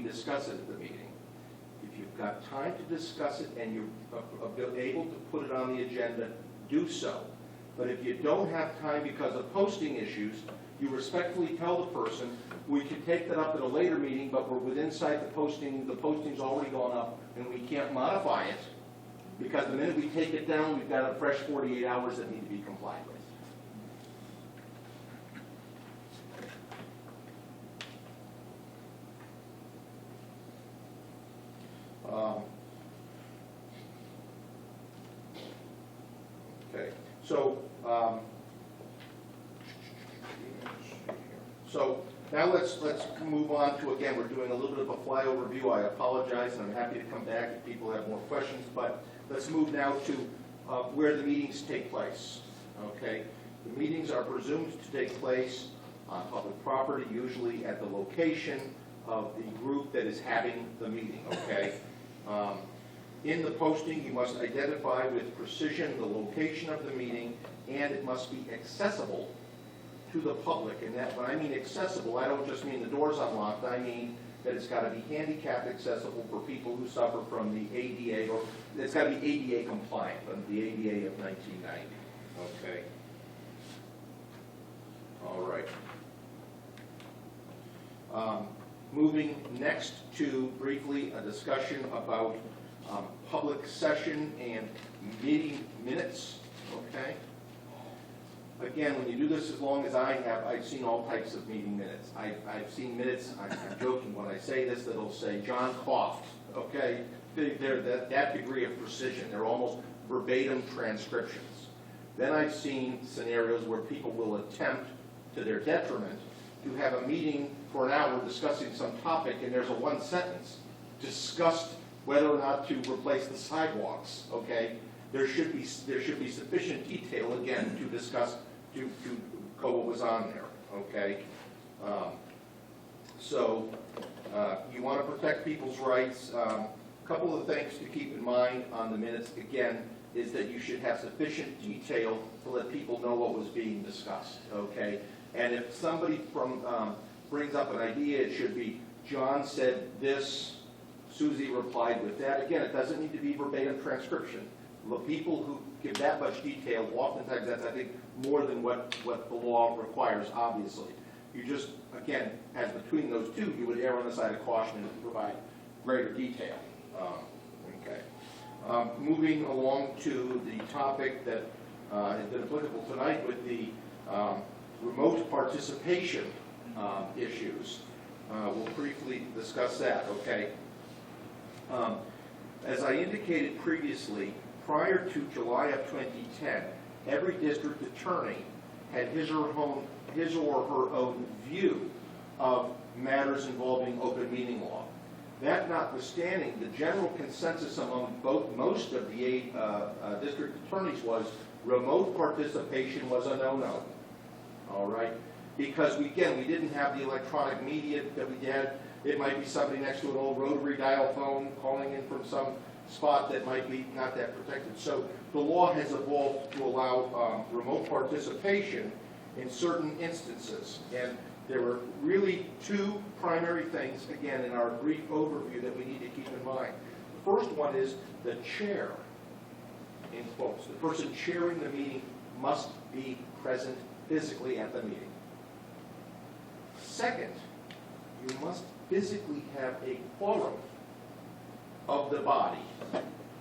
discuss it at the meeting. If you've got time to discuss it and you're able to put it on the agenda, do so. But if you don't have time because of posting issues, you respectfully tell the person, we can take that up at a later meeting, but we're within sight the posting's already gone up, and we can't modify it, because the minute we take it down, we've got a fresh 48 hours that need to be complied with. Okay, so now let's move on to, again, we're doing a little bit of a flyover view. I apologize, and I'm happy to come back if people have more questions, but let's move now to where the meetings take place. Okay, the meetings are presumed to take place on public property, usually at the location of the group that is having the meeting. Okay. In the posting, you must identify with precision the location of the meeting, and it must be accessible to the public. And that, when I mean accessible, I don't just mean the door's unlocked. I mean that it's got to be handicap accessible for people who suffer from the ADA, or it's got to be ADA compliant, under the ADA of 1990. Okay. All right. Moving next to briefly a discussion about public session and meeting minutes. Okay. Again, when you do this as long as I have, I've seen all types of meeting minutes. I've seen minutes, I'm joking when I say this, that'll say John coughed. Okay. They're that degree of precision. They're almost verbatim transcriptions. Then I've seen scenarios where people will attempt, to their detriment, to have a meeting for an hour discussing some topic, and there's a one sentence discussed whether or not to replace the sidewalks. Okay, there should be sufficient detail again to discuss to go what was on there. Okay, so you want to protect people's rights. A couple of things to keep in mind on the minutes again is that you should have sufficient detail to let people know what was being discussed. Okay, and if somebody brings up an idea, it should be John said this, Susie replied with that. Again, it doesn't need to be verbatim transcription. The people who give that much detail, oftentimes that's, I think, more than what the law requires, obviously. You just, again, as between those two, you would err on the side of caution and provide greater detail. Okay. Moving along to the topic that has been applicable tonight with the remote participation issues. We'll briefly discuss that, okay? As I indicated previously, prior to July of 2010, every district attorney had his or her own view of matters involving open meeting law. That notwithstanding, the general consensus among most of the district attorneys was remote participation was a no-no. All right? Because, we didn't have the electronic media that we had. It might be somebody next to an old rotary dial phone calling in from some spot that might be not that protected. So the law has evolved to allow remote participation in certain instances. And there were really two primary things, again, in our brief overview that we need to keep in mind. The first one is the chair, in quotes. The person chairing the meeting must be present physically at the meeting. Second, you must physically have a quorum of the body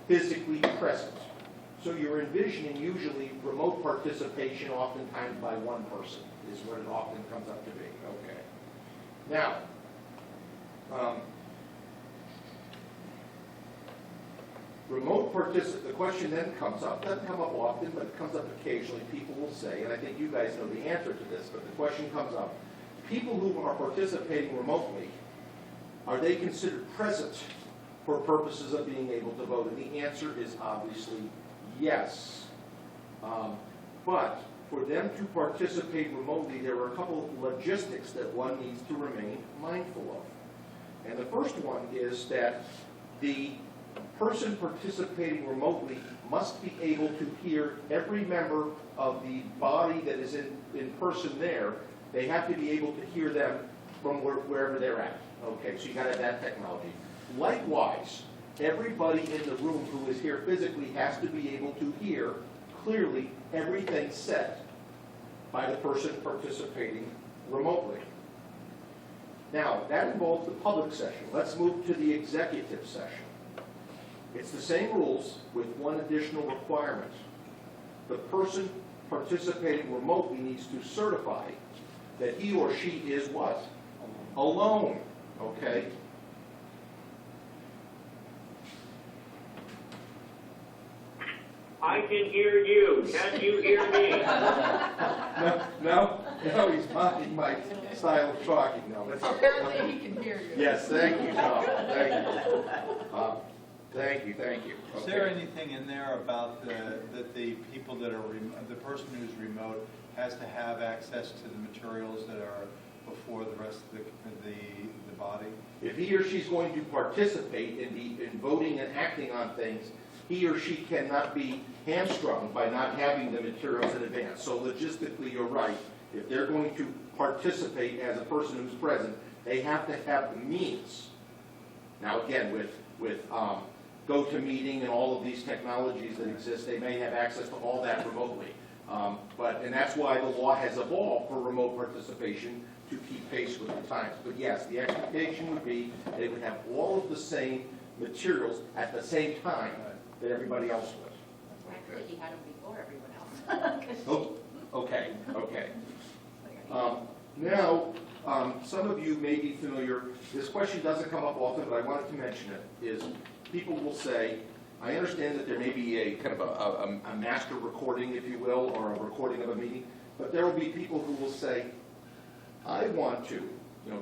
physically present. So you're envisioning usually remote participation oftentimes by one person is what it often comes up to be. Okay. Now, the question then comes up, doesn't come up often, but it comes up occasionally. People will say, and I think you guys know the answer to this, but the question comes up, people who are participating remotely, are they considered present for purposes of being able to vote? And the answer is obviously yes. But for them to participate remotely, there are a couple of logistics that one needs to remain mindful of. And the first one is that the person participating remotely must be able to hear every member of the body that is in person there. They have to be able to hear them from wherever they're at. Okay, so you got to have that technology. Likewise, everybody in the room who is here physically has to be able to hear clearly everything said by the person participating remotely. Now, that involves the public session. Let's move to the executive session. It's the same rules with one additional requirement. The person participating remotely needs to certify that he or she is what? Alone, okay? I can hear you. Can you hear me? No, he's mocking my style of talking. No, that's Apparently he can hear you. Yes, thank you, Tom. Thank you. Thank you. Is there anything in there about that the people that are, the person who's remote has to have access to the materials that are before the rest of the body? If he or she's going to participate in voting and acting on things, he or she cannot be hamstrung by not having the materials in advance. So logistically, you're right. If they're going to participate as a person who's present, they have to have the means. Now, again, with GoToMeeting and all of these technologies that exist, they may have access to all that remotely. And that's why the law has evolved for remote participation to keep pace with the times. But yes, the expectation would be they would have all of the same materials at the same time that everybody else would. Actually, he had them before everyone else. Oh, okay. Now, some of you may be familiar, this question doesn't come up often, but I wanted to mention it, is people will say, I understand that there may be a kind of a master recording, if you will, or a recording of a meeting, but there will be people who will say, I want to,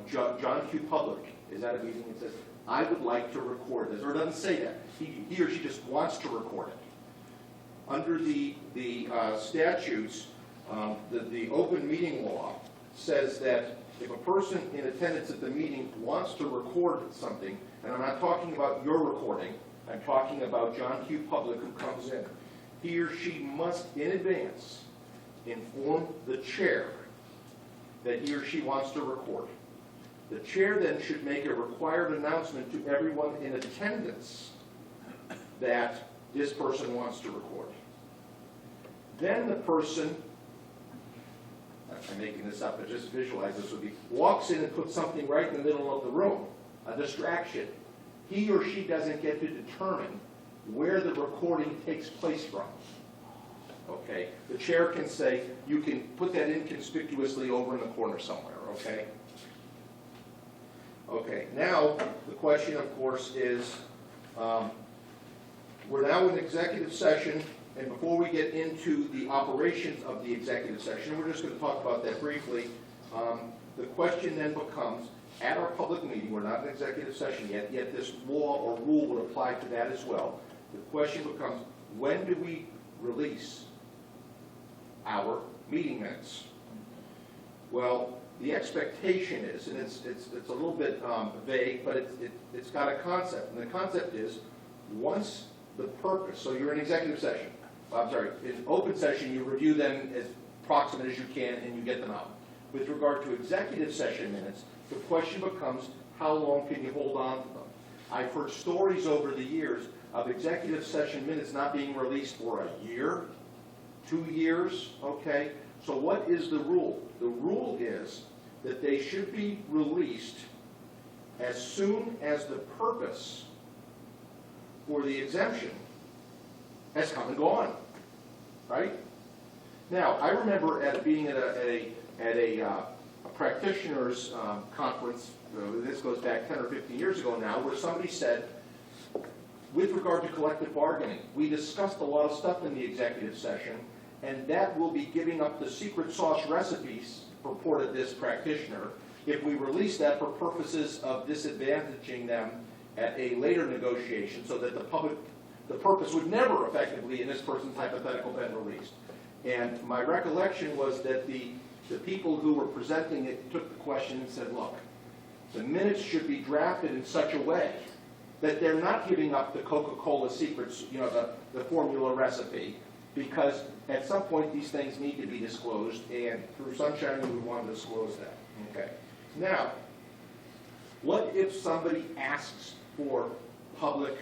John Q. Public is at a meeting and says, I would like to record this, or doesn't say that. He or she just wants to record it. Under the statutes, the open meeting law says that if a person in attendance at the meeting wants to record something, and I'm not talking about your recording, I'm talking about John Q. Public who comes in, he or she must in advance inform the chair that he or she wants to record. The chair then should make a required announcement to everyone in attendance that this person wants to record. Then the person, I'm making this up, but just visualize this with me, walks in and puts something right in the middle of the room, a distraction. He or she doesn't get to determine where the recording takes place from. Okay? The chair can say, you can put that inconspicuously over in the corner somewhere, okay? Okay, now the question, of course, is, we're now in executive session, and before we get into the operations of the executive session, we're just going to talk about that briefly. The question then becomes, at our public meeting, we're not in executive session yet this law or rule would apply to that as well. The question becomes, when do we release our meeting minutes? Well, the expectation is, and it's a little bit vague, but it's got a concept, and the concept is once the purpose, so you're in executive session, in open session you review them as proximate as you can and you get them out. With regard to executive session minutes, the question becomes how long can you hold on to them? I've heard stories over the years of executive session minutes not being released for a year, 2 years, okay? So what is the rule? The rule is that they should be released as soon as the purpose for the exemption has come and gone, right? Now, I remember being at a practitioners conference, this goes back 10 or 15 years ago now, where somebody said, with regard to collective bargaining, we discussed a lot of stuff in the executive session, and that will be giving up the secret sauce recipes, purported this practitioner, if we release that for purposes of disadvantaging them at a later negotiation so that the purpose would never effectively, in this person's hypothetical, been released. And my recollection was that the people who were presenting it took the question and said, look, the minutes should be drafted in such a way that they're not giving up the Coca-Cola secrets, the formula recipe, because at some point these things need to be disclosed, and through sunshine we would want to disclose that. Okay. Now, What if somebody asks for public,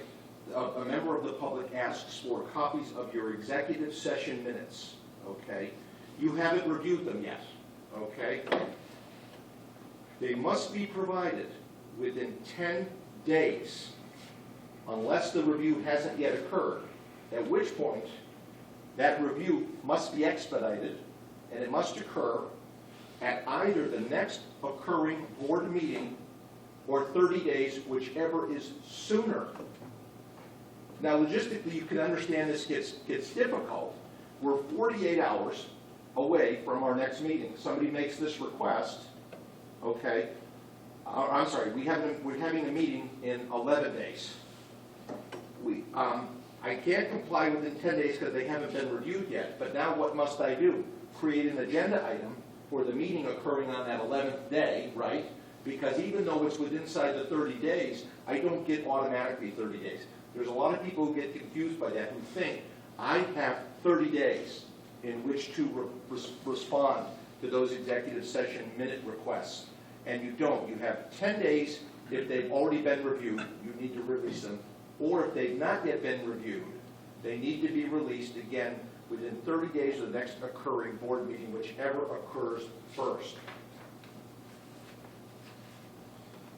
a member of the public asks for copies of your executive session minutes, okay? You haven't reviewed them yet, okay? They must be provided within 10 days unless the review hasn't yet occurred, at which point that review must be expedited and it must occur at either the next occurring board meeting or 30 days, whichever is sooner. Now, logistically, you can understand this gets difficult. We're 48 hours away from our next meeting. Somebody makes this request, okay? I'm sorry, we're having a meeting in 11 days. I can't comply within 10 days because they haven't been reviewed yet, but now what must I do? Create an agenda item for the meeting occurring on that 11th day, right? Because even though it's within inside the 30 days, I don't get automatically 30 days. There's a lot of people who get confused by that, who think I have 30 days in which to respond to those executive session minute requests. And you don't. You have 10 days. If they've already been reviewed, you need to release them. Or if they've not yet been reviewed, they need to be released again within 30 days of the next occurring board meeting, whichever occurs first.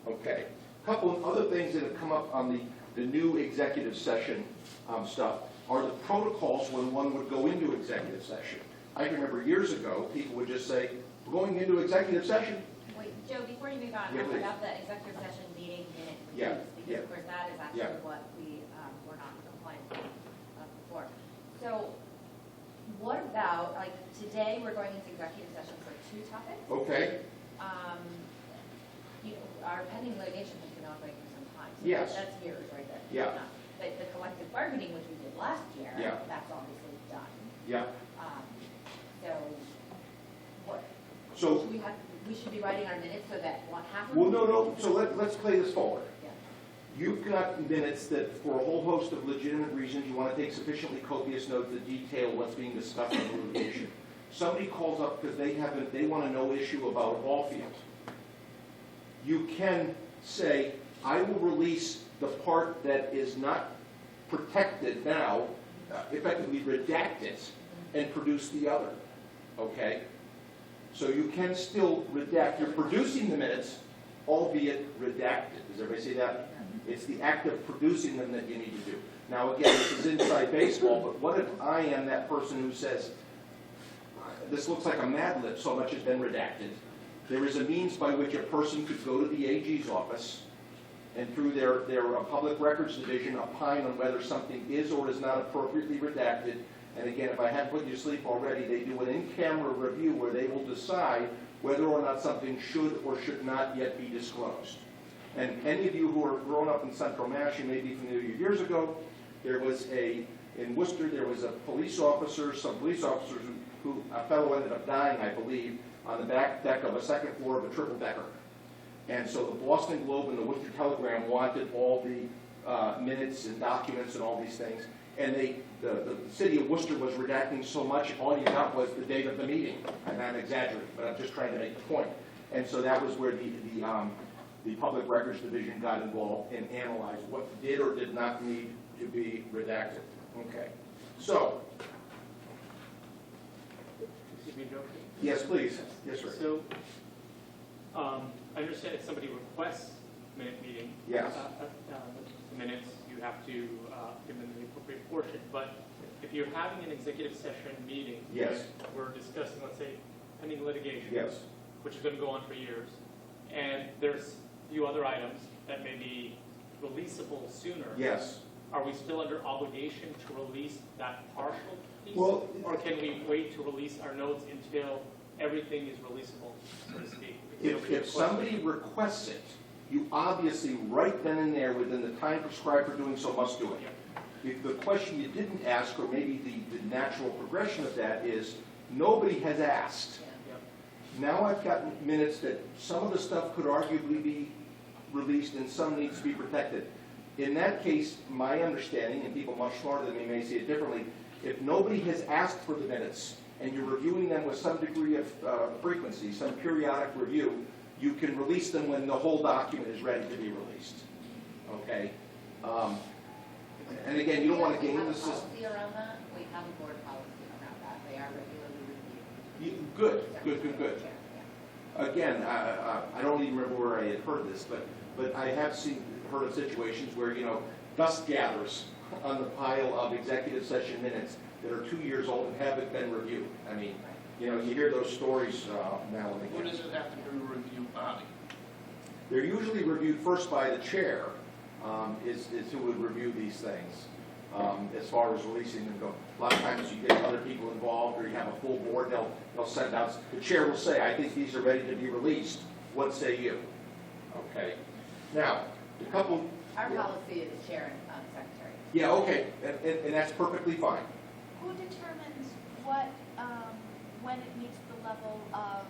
Okay. A couple of other things that have come up on the new executive session stuff are the protocols when one would go into executive session. I can remember years ago, people would just say, we're going into executive session. Wait, Joe, before you move on, Yeah, please. about the executive session meeting minute Yeah, reviews, because yeah. of course that is actually Yeah. what we were not compliant with before. So what about, like, today we're going into executive session for 2 topics? Okay? You know, our pending litigation has been ongoing for some time. So Yes. That's years right there. Yeah. But the collective bargaining, which we did last year, Yeah. that's obviously done. Yeah. So what, So, we should be writing our minutes so that what happens? well, no. So let's play this forward. Yeah. You've got minutes that, for a whole host of legitimate reasons, you want to take sufficiently copious notes that detail what's being discussed in the litigation. Somebody calls up because they want to know issue about a ball field. You can say, I will release the part that is not protected now, effectively redact it, and produce the other, okay? So you can still redact. You're producing the minutes, albeit redacted. Does everybody see that? It's the act of producing them that you need to do. Now, again, this is inside baseball, but what if I am that person who says, this looks like a Mad Lib, so much has been redacted. There is a means by which a person could go to the AG's office and through their public records division opine on whether something is or is not appropriately redacted. And again, if I hadn't put you to sleep already, they do an in-camera review where they will decide whether or not something should or should not yet be disclosed. And any of you who are grown up in Central Mass, you may be familiar. Years ago, in Worcester, there was a police officer, some police officers who a fellow ended up dying, I believe, on the back deck of a second floor of a triple-decker. And so the Boston Globe and the Worcester Telegram wanted all the minutes and documents and all these things. And the city of Worcester was redacting so much, all you got was the date of the meeting. And I'm exaggerating, but I'm just trying to make the point. And so that was where the Public Records Division got involved and analyzed what did or did not need to be redacted. Okay. So, Excuse me, Joe. yes, please. Yes, sir. So, I understand if somebody requests minute meeting. Yes. The minutes, you have to give them the appropriate portion. But if you're having an executive session meeting. Yes. and we're discussing, let's say, pending litigation. Yes. Which is going to go on for years. And there's a few other items that may be releasable sooner. Yes. Are we still under obligation to release that partial piece? Well, or can we wait to release our notes until everything is releasable, so to speak? If somebody requests it, you obviously, right then and there, within the time prescribed for doing so, must do it. If the question you didn't ask, or maybe the natural progression of that is, nobody has asked. Now I've gotten minutes that some of the stuff could arguably be released and some needs to be protected. In that case, my understanding, and people much smarter than me may see it differently, if nobody has asked for the minutes and you're reviewing them with some degree of frequency, some periodic review, you can release them when the whole document is ready to be released, okay? And again, you don't want to game the system. We have a policy around that. We have a board policy around that. They are regularly reviewed. Good. Yeah. Again, I don't even remember where I had heard this, but I have heard of situations where, dust gathers on the pile of executive session minutes that are 2 years old and haven't been reviewed. I mean, you hear those stories now and Who again. does it have to be reviewed by? They're usually reviewed first by the chair, is who would review these things, as far as releasing them go. A lot of times you get other people involved, or you have a full board, they'll send out, the chair will say, I think these are ready to be released, what say you? Okay. Now, a couple. Our policy is chair and secretary. Yeah, okay, and that's perfectly fine. Who determines what, when it meets the level of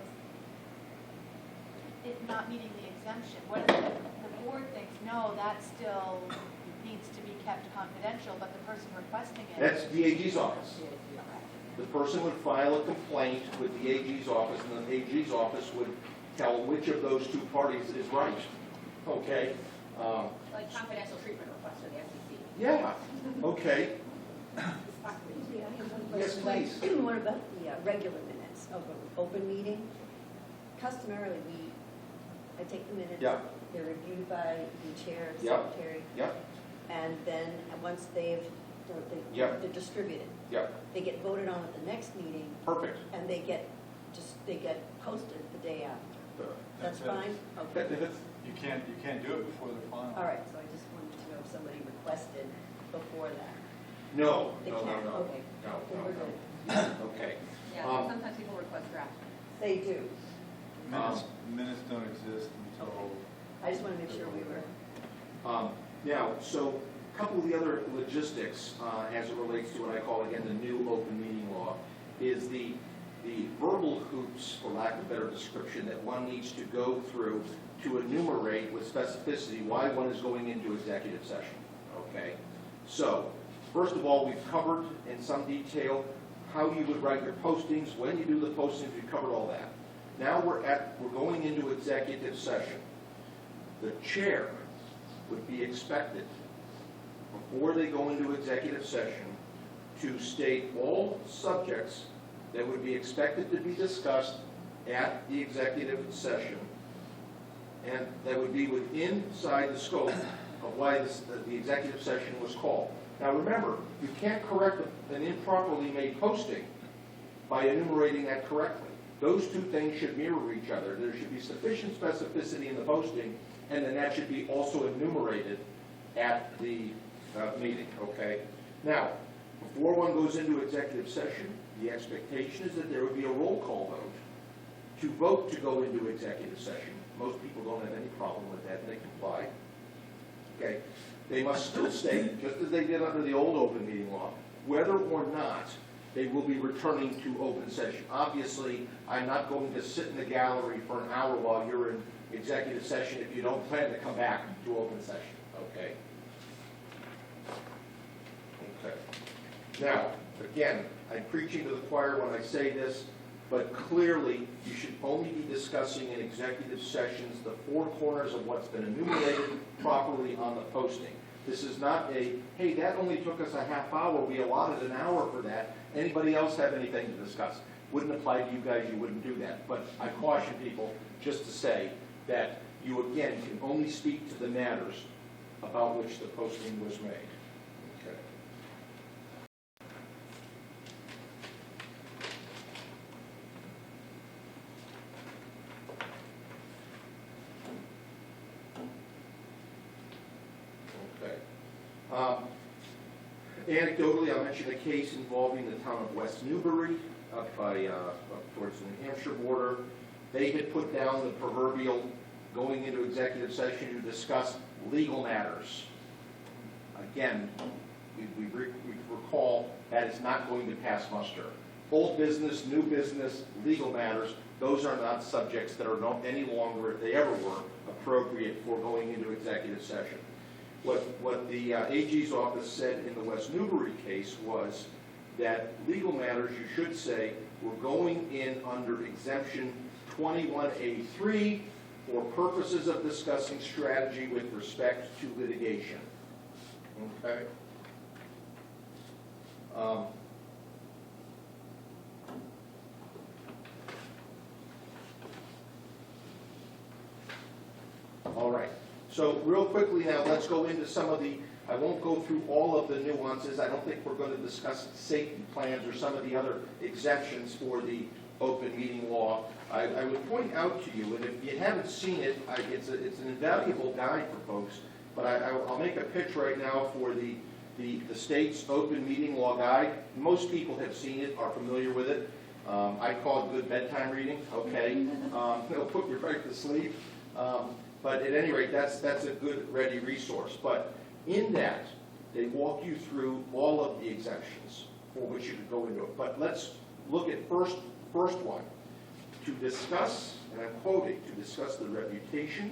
it not meeting the exemption? What if the board thinks, no, that still needs to be kept confidential, but the person requesting it? That's the AG's office. Okay. The person would file a complaint with the AG's office, and the AG's office would tell which of those two parties is right, okay? Like confidential treatment request for the SEC. Yeah, okay, Excuse me, I have one Yes, question. please. What about the regular minutes of an open meeting? Customarily, I take the minutes. Yeah. They're reviewed by the chair, Yeah. secretary, yep, and then once they've, Yeah. they're distributed. yep, They get voted on at the next meeting, perfect. and they get posted the day after. That's That's it. fine? Okay. You can't do it before they're final. All right, so I just wanted to know if somebody requested before that. No, They no, can't, no, okay. no, Then we're no, good. no, okay. Yeah, sometimes people request draft. They do. Minutes don't exist until, I just want to make sure we were. Now, so a couple of the other logistics as it relates to what I call, again, the new open meeting law, is the verbal hoops, for lack of a better description, that one needs to go through to enumerate with specificity why one is going into executive session, okay? So, first of all, we've covered in some detail how you would write your postings, when you do the postings, we've covered all that. Now we're going into executive session. The chair would be expected, before they go into executive session, to state all subjects that would be expected to be discussed at the executive session, and that would be inside the scope of why the executive session was called. Now remember, you can't correct an improperly made posting by enumerating that correctly. Those two things should mirror each other. There should be sufficient specificity in the posting, and then that should be also enumerated at the meeting, okay? Now, before one goes into executive session, the expectation is that there would be a roll call vote to vote to go into executive session. Most people don't have any problem with that, and they comply. Okay? They must still state, just as they did under the old open meeting law, whether or not they will be returning to open session. Obviously, I'm not going to sit in the gallery for an hour while you're in executive session if you don't plan to come back to open session, okay? Okay. Now, again, I'm preaching to the choir when I say this, but clearly, you should only be discussing in executive sessions the four corners of what's been enumerated properly on the posting. This is not a, hey, that only took us a half hour, we allotted an hour for that. Anybody else have anything to discuss? Wouldn't apply to you guys, you wouldn't do that. But I caution people just to say that you, again, can only speak to the matters about which the posting was made. Okay. Okay. Anecdotally, I'll mention a case involving the town of West Newbury, up towards the New Hampshire border. They had put down the proverbial going into executive session to discuss legal matters. Again, we recall that is not going to pass muster. Old business, new business, legal matters, those are not subjects that are not any longer, if they ever were, appropriate for going into executive session. What the AG's office said in the West Newbury case was that legal matters, you should say, we're going in under exemption 21A3 for purposes of discussing strategy with respect to litigation. Okay? All right. So real quickly now, let's go into some of the, I won't go through all of the nuances. I don't think we're going to discuss safety plans or some of the other exemptions for the open meeting law. I would point out to you, and if you haven't seen it, it's an invaluable guide for folks, but I'll make a pitch right now for the state's open meeting law guide. Most people have seen it, are familiar with it. I call it good bedtime reading, okay? It'll put you right to sleep. But at any rate, that's a good, ready resource. But in that, they walk you through all of the exemptions for which you could go into it. But let's look at first one. To discuss, and I'm quoting, to discuss the reputation,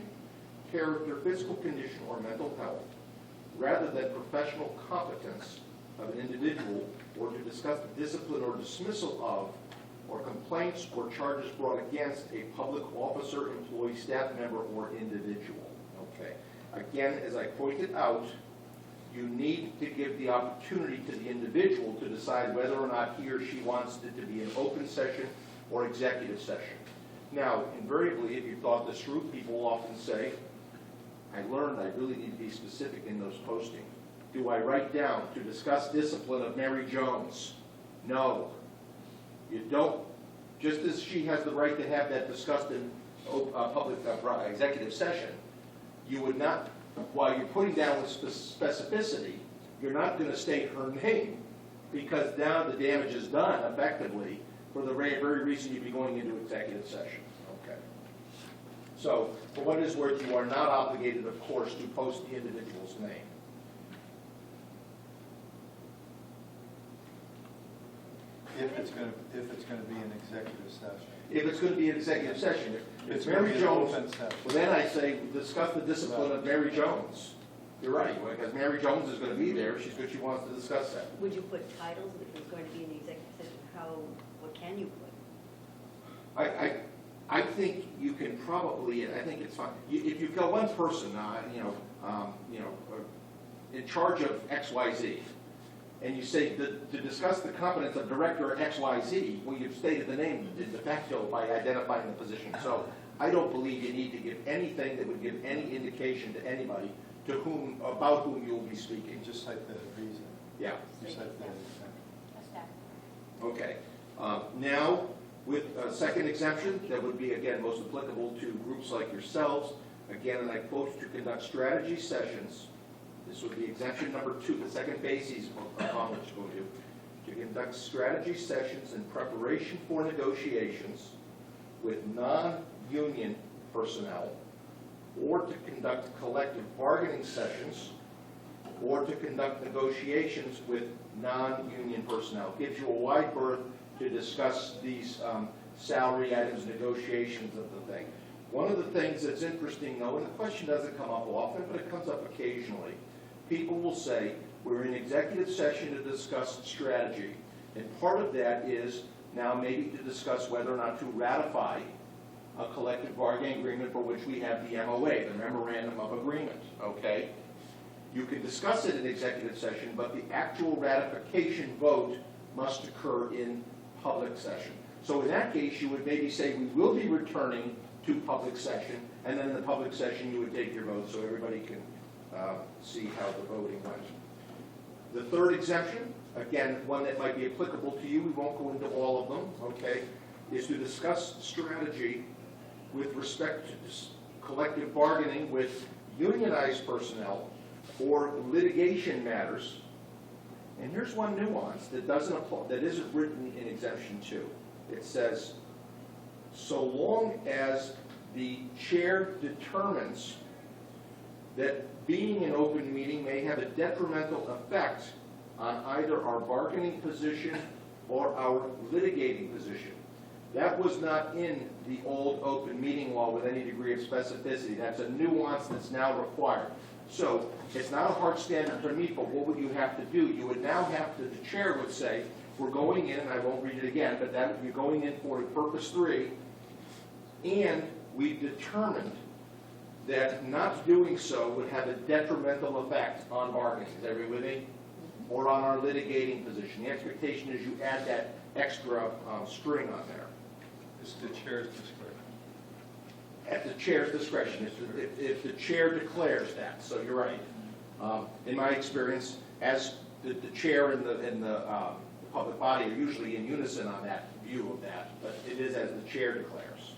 character, physical condition, or mental health, rather than professional competence of an individual, or to discuss the discipline or dismissal of, or complaints or charges brought against a public officer, employee, staff member, or individual. Okay. Again, as I pointed out, you need to give the opportunity to the individual to decide whether or not he or she wants it to be an open session or executive session. Now, invariably, if you thought this through, people often say, I learned I really need to be specific in those postings. Do I write down to discuss discipline of Mary Jones? No. You don't. Just as she has the right to have that discussed in public executive session, you would not, while you're putting down with specificity, you're not going to state her name, because now the damage is done effectively for the very reason you'd be going into executive session. Okay. So, for what it is worth, you are not obligated, of course, to post the individual's name. If it's going to be an executive session. If it's going to be an executive session, if it's gonna Mary be an Jones, open session. well then I say discuss the discipline of Mary Jones. You're right, because Mary Jones is going to be there. She wants to discuss that. Would you put titles if it's going to be an executive session? What can you put? I think you can probably, I think it's fine. If you've got one person, in charge of X, Y, Z, and you say to discuss the competence of Director X, Y, Z, well, you've stated the name de facto by identifying the position. So I don't believe you need to give anything that would give any indication to anybody about whom you'll be speaking. Just like the reason. Yeah. Just like the. That's that. Okay. Now, with a second exemption, that would be, again, most applicable to groups like yourselves. Again, and I quote, to conduct strategy sessions. This would be exemption number 2, the second basis upon which we'll do. To conduct strategy sessions in preparation for negotiations with non-union personnel, or to conduct collective bargaining sessions, or to conduct negotiations with non-union personnel. It gives you a wide berth to discuss these salary items, negotiations of the thing. One of the things that's interesting, though, and the question doesn't come up often, but it comes up occasionally, people will say, we're in executive session to discuss strategy. And part of that is now maybe to discuss whether or not to ratify a collective bargaining agreement for which we have the MOA, the Memorandum of Agreement, okay? You can discuss it in executive session, but the actual ratification vote must occur in public session. So in that case, you would maybe say, we will be returning to public session, and then in the public session, you would take your vote so everybody can see how the voting went. The third exemption, again, one that might be applicable to you, we won't go into all of them, okay, is to discuss strategy with respect to collective bargaining with unionized personnel or litigation matters. And here's one nuance that doesn't apply, that isn't written in exemption 2. It says, so long as the chair determines that being an open meeting may have a detrimental effect on either our bargaining position or our litigating position. That was not in the old open meeting law with any degree of specificity. That's a nuance that's now required. So it's not a hard standard to meet, but what would you have to do? You would now have to, the chair would say, we're going in, and I won't read it again, but that you're going in for purpose 3, and we've determined that not doing so would have a detrimental effect on bargaining. Is everybody with me? Or on our litigating position. The expectation is you add that extra string on there. It's the chair's discretion. At the chair's discretion, if the chair declares that, so you're right. In my experience, as the chair and the public body are usually in unison on that view of that, but it is as the chair declares.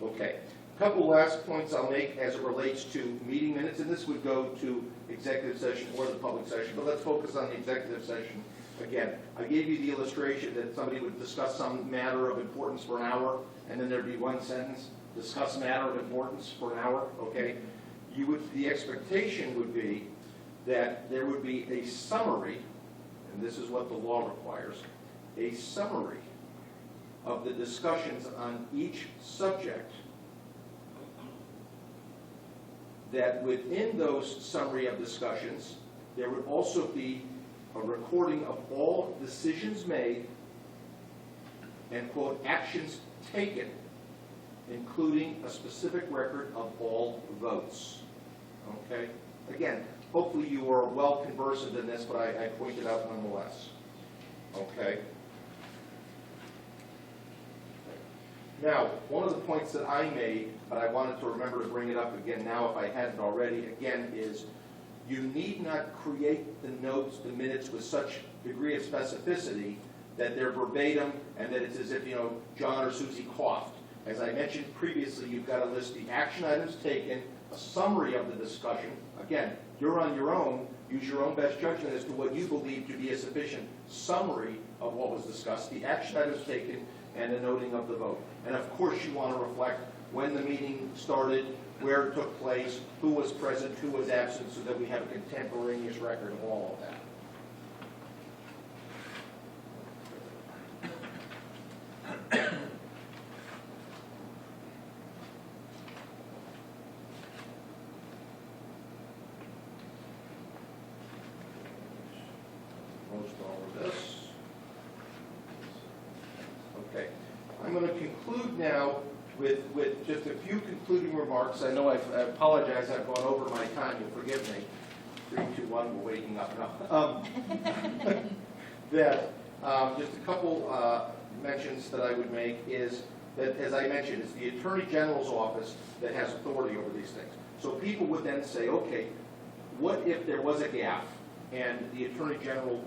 Okay, a couple last points I'll make as it relates to meeting minutes, and this would go to executive session or the public session, but let's focus on the executive session. Again, I gave you the illustration that somebody would discuss some matter of importance for an hour, and then there'd be one sentence, discuss matter of importance for an hour, okay? The expectation would be that there would be a summary, and this is what the law requires, a summary of the discussions on each subject, that within those summary of discussions, there would also be a recording of all decisions made and, quote, actions taken, including a specific record of all votes. Okay? Again, hopefully you are well conversant in this, but I point it out nonetheless. Okay? Now, one of the points that I made, but I wanted to remember to bring it up again now if I hadn't already, again, is you need not create the notes, the minutes with such degree of specificity that they're verbatim and that it's as if, John or Susie coughed. As I mentioned previously, you've got to list the action items taken, a summary of the discussion. Again, you're on your own. Use your own best judgment as to what you believe to be a sufficient summary of what was discussed, the action items taken, and the noting of the vote. And of course you want to reflect when the meeting started, where it took place, who was present, who was absent, so that we have a contemporaneous record of all of that. Most all of this. Okay. I'm going to conclude now with just a few concluding remarks. I know I apologize, I've gone over my time, you'll forgive me. 3, 2, 1, we're waking up now. Just a couple mentions that I would make is that, as I mentioned, it's the Attorney General's office that has authority over these things. So people would then say, okay, what if there was a gaffe and the Attorney General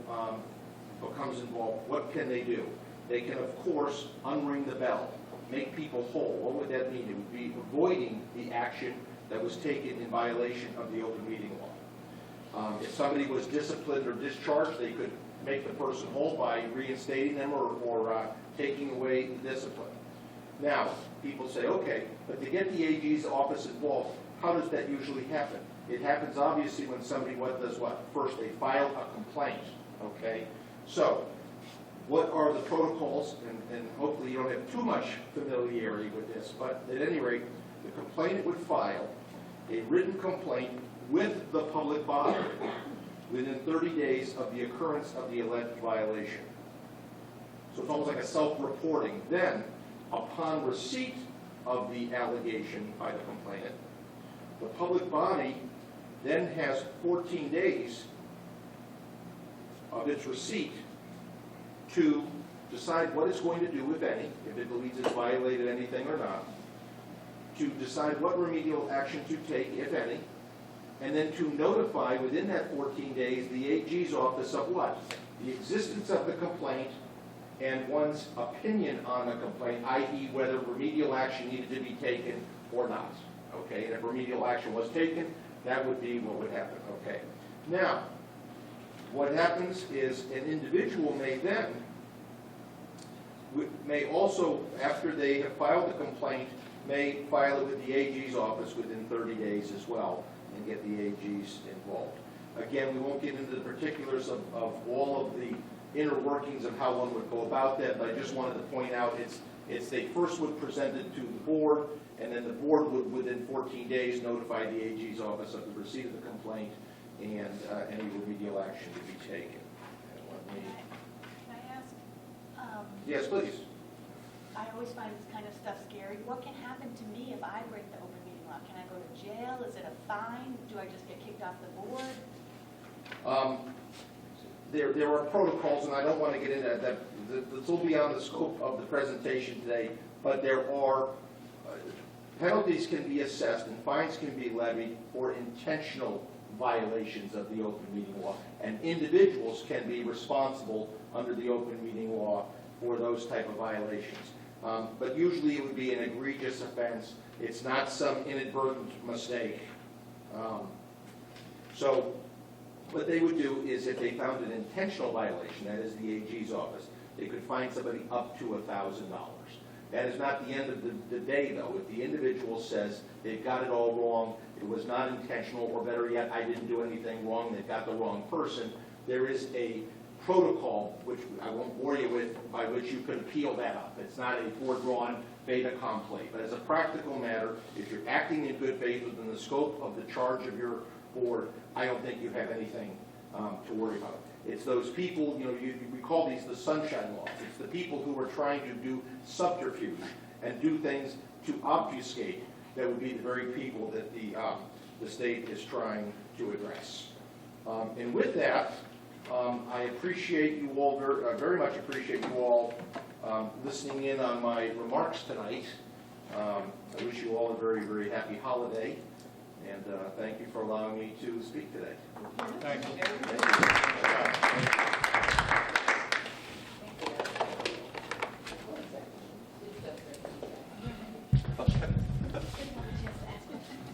becomes involved? What can they do? They can, of course, unring the bell, make people whole. What would that mean? It would be avoiding the action that was taken in violation of the open meeting law. If somebody was disciplined or discharged, they could make the person whole by reinstating them or taking away the discipline. Now, people say, okay, but to get the AG's office involved, how does that usually happen? It happens obviously when somebody does what? First, they file a complaint, okay? So, what are the protocols, and hopefully you don't have too much familiarity with this, but at any rate, the complainant would file a written complaint with the public body within 30 days of the occurrence of the alleged violation. So it's almost like a self-reporting. Then, upon receipt of the allegation by the complainant, the public body then has 14 days of its receipt to decide what it's going to do, if any, if it believes it's violated anything or not, to decide what remedial action to take, if any, and then to notify within that 14 days the AG's office of what? The existence of the complaint and one's opinion on the complaint, i.e. whether remedial action needed to be taken or not. Okay, and if remedial action was taken, that would be what would happen. Okay. Now, what happens is an individual may also, after they have filed the complaint, may file it with the AG's office within 30 days as well and get the AG's involved. Again, we won't get into the particulars of all of the inner workings of how one would go about that, but I just wanted to point out They first would present it to the board, and then the board would, within 14 days, notify the AG's office of the receipt of the complaint and any remedial action to be taken. And let me- Can I ask, Yes, please. I always find this kind of stuff scary. What can happen to me if I break the open meeting law? Can I go to jail? Is it a fine? Do I just get kicked off the board? There are protocols, and I don't want to get into that. This will be on the scope of the presentation today, but there are penalties can be assessed and fines can be levied for intentional violations of the open meeting law, and individuals can be responsible under the open meeting law for those type of violations. But usually it would be an egregious offense. It's not some inadvertent mistake. So what they would do is if they found an intentional violation, that is the AG's office, they could fine somebody up to $1,000. That is not the end of the day, though. If the individual says they've got it all wrong, it was not intentional, or better yet, I didn't do anything wrong, they've got the wrong person, there is a protocol, which I won't bore you with, by which you can appeal that up. It's not a foredrawn fait accompli. But as a practical matter, if you're acting in good faith within the scope of the charge of your board, I don't think you have anything to worry about. It's those people, we call these the sunshine laws. It's the people who are trying to do subterfuge and do things to obfuscate that would be the very people that the state is trying to address. And with that, I appreciate you all, very much appreciate you all listening in on my remarks tonight. I wish you all a very, very happy holiday, and thank you for allowing me to speak today. Thank you.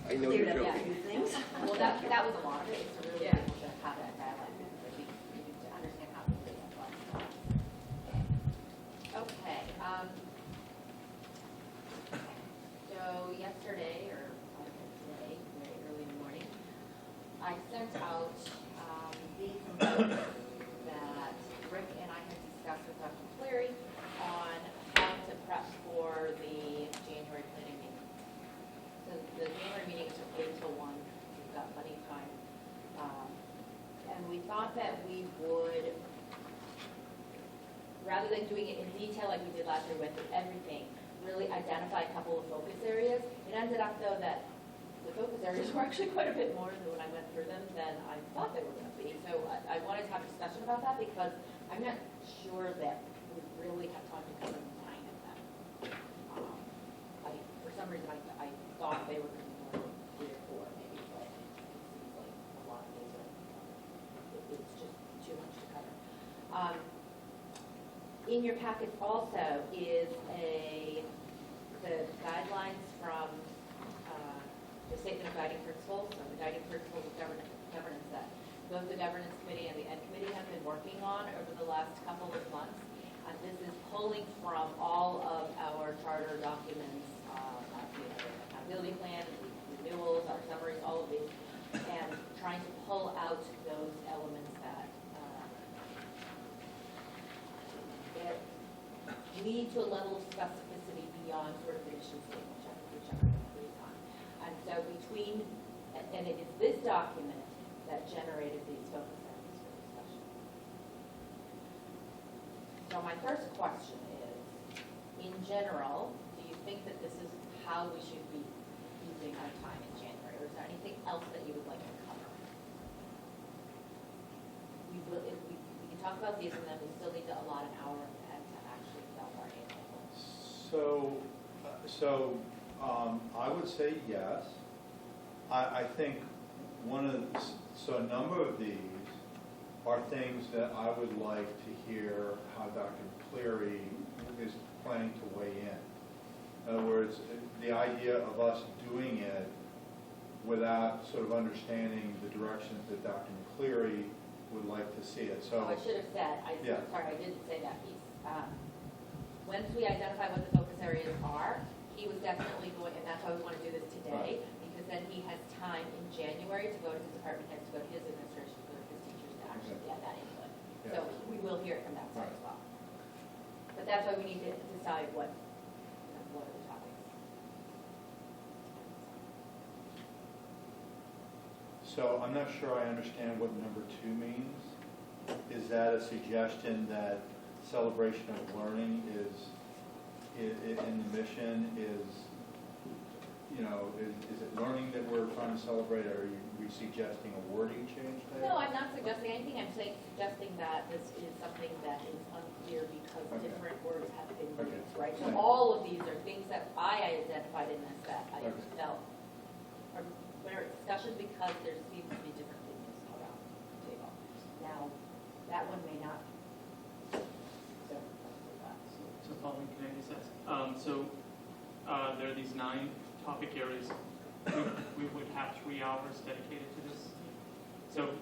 I know Cleared you're up a joking. few things. Well, that was a lot of it, is to really be able to have that dialogue, because we need to understand how to do that. Okay, so yesterday, or today, very early in the morning, I sent out the complaint that Rick and I had discussed with Dr. Cleary on how to prep for the January planning meeting. So the January meeting is from 8 till 1. We've got plenty of time. And we thought that we would, rather than doing it in detail like we did last year with everything, really identify a couple of focus areas. It ended up, though, that the focus areas were actually quite a bit more than when I went through them than I thought they were going to be. So I wanted to have a discussion about that because I'm not sure that we really have time to cover 9 of them. For some reason, I thought they were going to be more than 3 or 4 maybe, but it seems like a lot of these are, it's just too much to cover. In your packet also is the guidelines from the Statement of Guiding Principles, or the Guiding Principles of Governance that both the Governance Committee and the Ed Committee have been working on over the last couple of months. And this is pulling from all of our charter documents, accountability plan, renewals, our summaries, all of these, and trying to pull out those elements that lead to a level of specificity beyond sort of the mission statement, which everyone agrees on. And so and it is this document that generated these focus areas for discussion. So my first question is, in general, do you think that this is how we should be using our time in January, or is there anything else that you would like to cover? We can talk about these, and then we still need to allot an hour to actually tell our annual. So I would say yes. I think a number of these are things that I would like to hear how Dr. Cleary is planning to weigh in. In other words, the idea of us doing it without sort of understanding the directions that Dr. Cleary would like to see it. So I should have said, Yeah. sorry, I didn't say that piece. Once we identify what the focus areas are, he was definitely going, and that's why we want to do this today, because then he has time in January to go to his department heads, to go to his administration, to go to his teachers to actually get that input. Yeah. So we will hear it from that side as well. But that's why we need to decide what what are the topics. So I'm not sure I understand what number 2 means. Is that a suggestion that celebration of learning is, in the mission is, is it learning that we're trying to celebrate, or are we suggesting a wording change there? No, I'm not suggesting anything, I'm suggesting that this is something that is unclear because Okay. different words have been Okay. used, right? So Thank you. all of these are things that I identified in this that I Okay. felt are better discussion because there seems to be different things around the table. Now, that one may not. So, So Pauline, can I just ask? There are these 9 topic areas. We would have 3 hours dedicated to this. So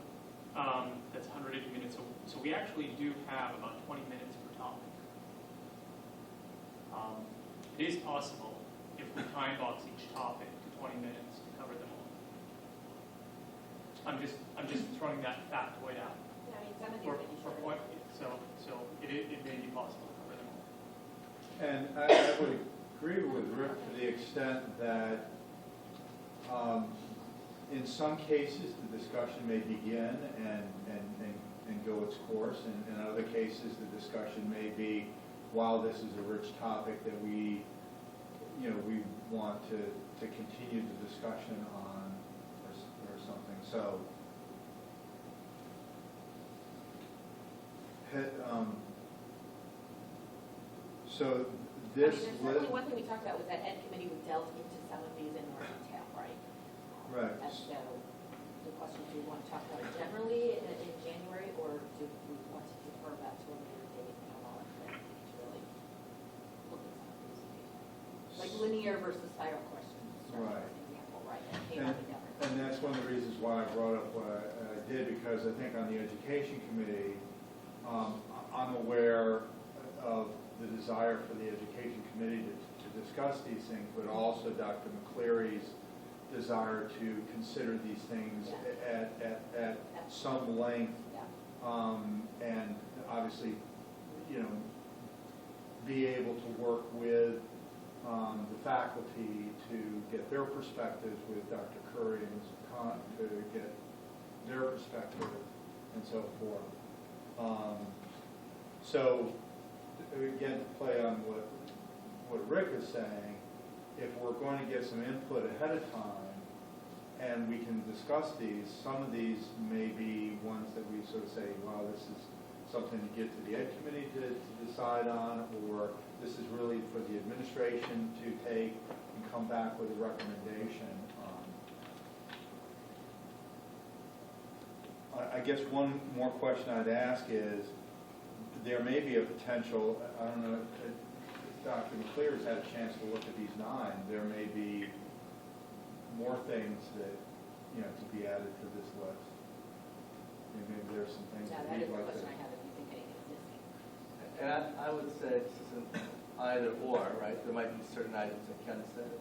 that's 180 minutes. So we actually do have about 20 minutes per topic. It is possible if we time box each topic to 20 minutes to cover them all. I'm just throwing that factoid out. Yeah, I mean, some of these For may be shorter. point, so it may be possible to cover them all. And I would agree with Rick to the extent that in some cases, the discussion may begin and go its course, and in other cases, the discussion may be, while this is a rich topic, that we want to continue the discussion on or something. So, I so mean, this there's certainly one thing we talked about was that Ed Committee would delve into some of these in more detail, right? Right. And so the question, do we want to talk about it generally in January, or do we want to defer that to a later date and allow it to really look at some of these? Like linear versus spiral questions, for Right. example, right? That came up in government. And that's one of the reasons why I brought up what I did, because I think on the Education Committee, I'm aware of the desire for the Education Committee to discuss these things, but also Dr. McCleary's desire to consider these things at some length, Yeah. and obviously, be able to work with the faculty to get their perspectives with Dr. Curry and Mr. Khan to get their perspective and so forth. So, again, to play on what Rick is saying, if we're going to get some input ahead of time and we can discuss these, some of these may be ones that we sort of say, wow, this is something to get to the Ed Committee to decide on, or this is really for the administration to take and come back with a recommendation. I guess one more question I'd ask is, there may be a potential, I don't know, if Dr. McClear's had a chance to look at these 9, there may be more things that, to be added to this list. Maybe there's some things Yeah, that that is we'd the like to. question I have, if you think anything's missing. And I would say this isn't either or, right? There might be certain items that Ken said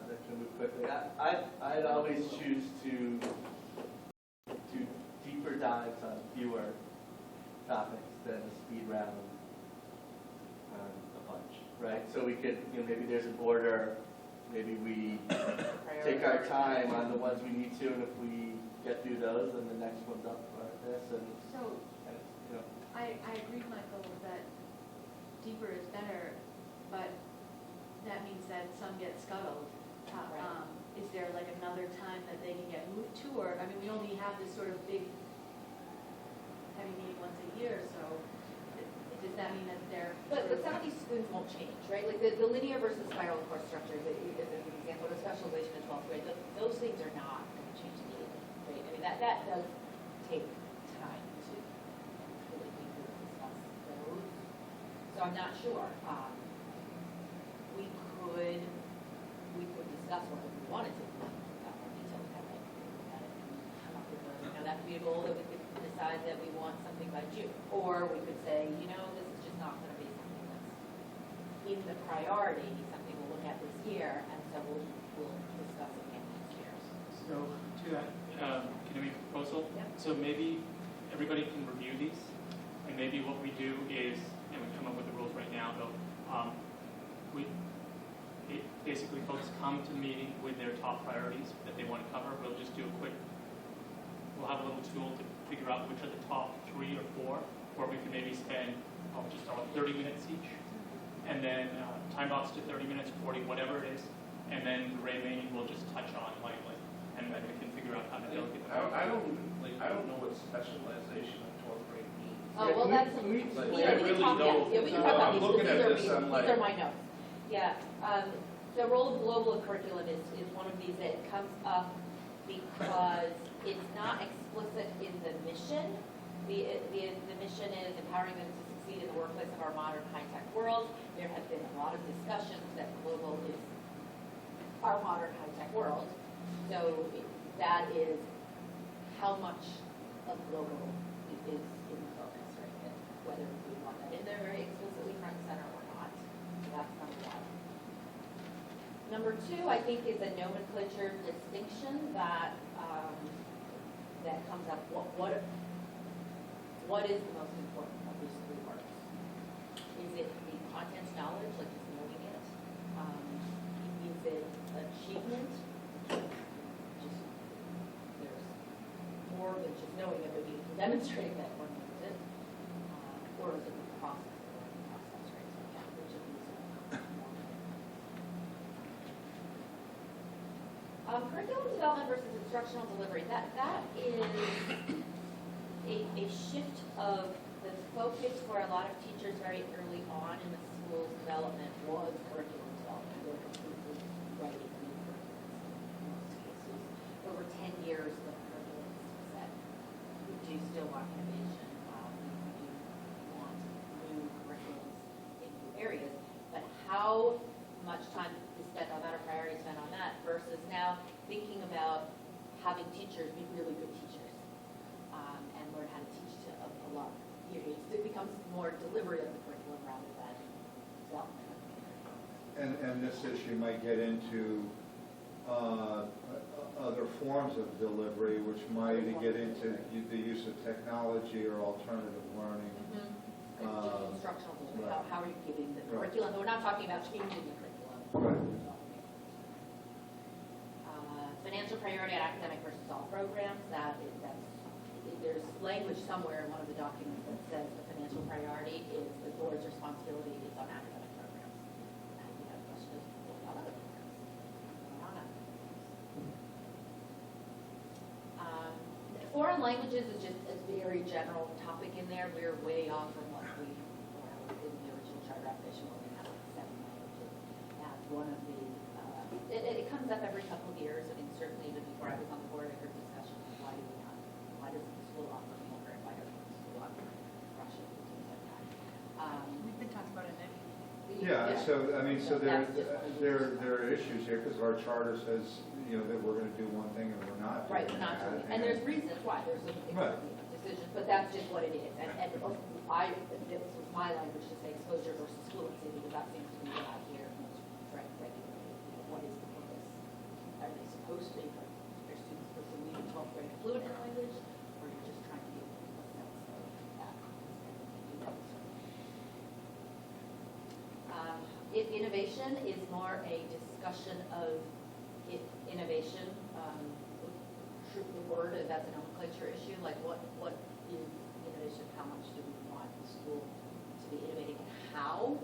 that can move quickly. I'd always choose to do deeper dives on fewer topics than a speed round on a bunch, right? So we could, maybe there's an order, maybe we take our time on the ones we need to, and if we get through those, then the next one's up for this, and, So, and I agree, Michael, that deeper is better, but that means that some get scuttled. Right. Is there like another time that they can get moved to, or, I mean, we only have this sort of big, heavy meeting once a year, so does that mean that they're? But some of these students won't change, right? Like the linear versus spiral course structure is an example of specialization in 12th grade. Those things are not going to change immediately, right? I mean, that does take time to really deeply discuss those. So I'm not sure. We could discuss whether we wanted to more detailed coverage. Come up with that could be a goal that we could decide that we want something by June. Or we could say, this is just not going to be something that's in the priority, something we'll look at this year, and so we'll discuss it again next year. So to that, can I make a proposal? Yep. So maybe everybody can review these, and maybe what we do is, and we come up with the rules right now, though, basically folks come to the meeting with their top priorities that they want to cover. We'll just do a quick, we'll have a little tool to figure out which are the top 3 or 4, where we can maybe spend, just 30 minutes each. And then time box to 30 minutes, 40, whatever it is. And then the remaining we'll just touch on lightly. And then we can figure out how to delegate them. I don't know what specialization in 12th grade means. Oh, well, that's, We yeah, really we can talk, don't. yeah, we can talk about I'm these, looking because at this, I'm these like, are my notes. Yeah, the role of global curriculum is one of these that comes up because it's not explicit in the mission. The mission is empowering them to succeed in the workplace of our modern high-tech world. There have been a lot of discussions that global is our modern high-tech world. So that is how much of global is in the focus, right? And whether we want that in there very explicitly front and center or not. So that's number 1. Number 2, I think, is a nomenclature distinction that that comes up. What is the most important of these 3 words? Is it the content knowledge, like just knowing it? Is it achievement? Just there's more than just knowing it, but you can demonstrate that one knows it. Or is it the process, the learning process, right? So yeah, which of these are more important? Curriculum development versus instructional delivery. That is a shift of the focus for a lot of teachers very early on in the school's development was curriculum development. They were completely writing new curriculums in most cases. Over 10 years, the curriculum is set. We do still want innovation. We do want new curriculums in new areas. But how much time is spent on that or priority spent on that versus now thinking about having teachers be really good teachers and learn how to teach to a lot. It becomes more delivery of the curriculum rather than development of the curriculum. And this issue might get into other forms of delivery, which might get into the use of technology or alternative learning. Instructional delivery. Right. How are you giving the Right. curriculum? We're not talking about changing the curriculum. Right. Financial priority at academic versus all programs. There's language somewhere in one of the documents that says the financial priority is the board's responsibility is on academic programs. And you have questions about other programs. Not on foreign languages is just a very general topic in there. We're way off from what we were in the original charter definition where we have like 7 languages. And one of the, it comes up every couple of years. I mean, certainly even before I was on the board, I heard discussions of why doesn't the school offer Mandarin? Why doesn't the school offer Russian? Things like that. We've been talking about it in Yeah, so, I mean, so there that's just one of the there are issues here, because our charter says, that we're gonna do one thing and we're not doing Right, we're not that. doing, and there's reasons why, there's a Right. decisions, but that's just what it is. And this was my language to say exposure versus fluency, because that seems to be what I hear most regularly. What is the purpose? Are they supposed to, are their students supposed to leave in 12th grade fluent in language, or you're just trying to give them a sense of that? If innovation is more a discussion of innovation, the word, that's a nomenclature issue, like what is innovation, how much do we want the school to be innovating, and how?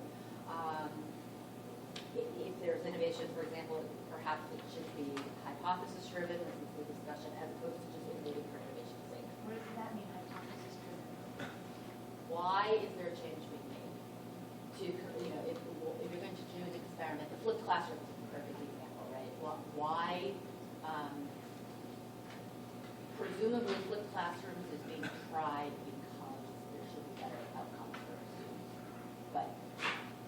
If there's innovation, for example, perhaps it should be hypothesis-driven, this is the discussion, as opposed to just innovating for innovation's sake. What does that mean, hypothesis driven? Why is there a change being made? If you're going to do an experiment, the flipped classroom is a perfect example, right? Why, presumably flipped classrooms is being tried because there should be better outcomes for students. But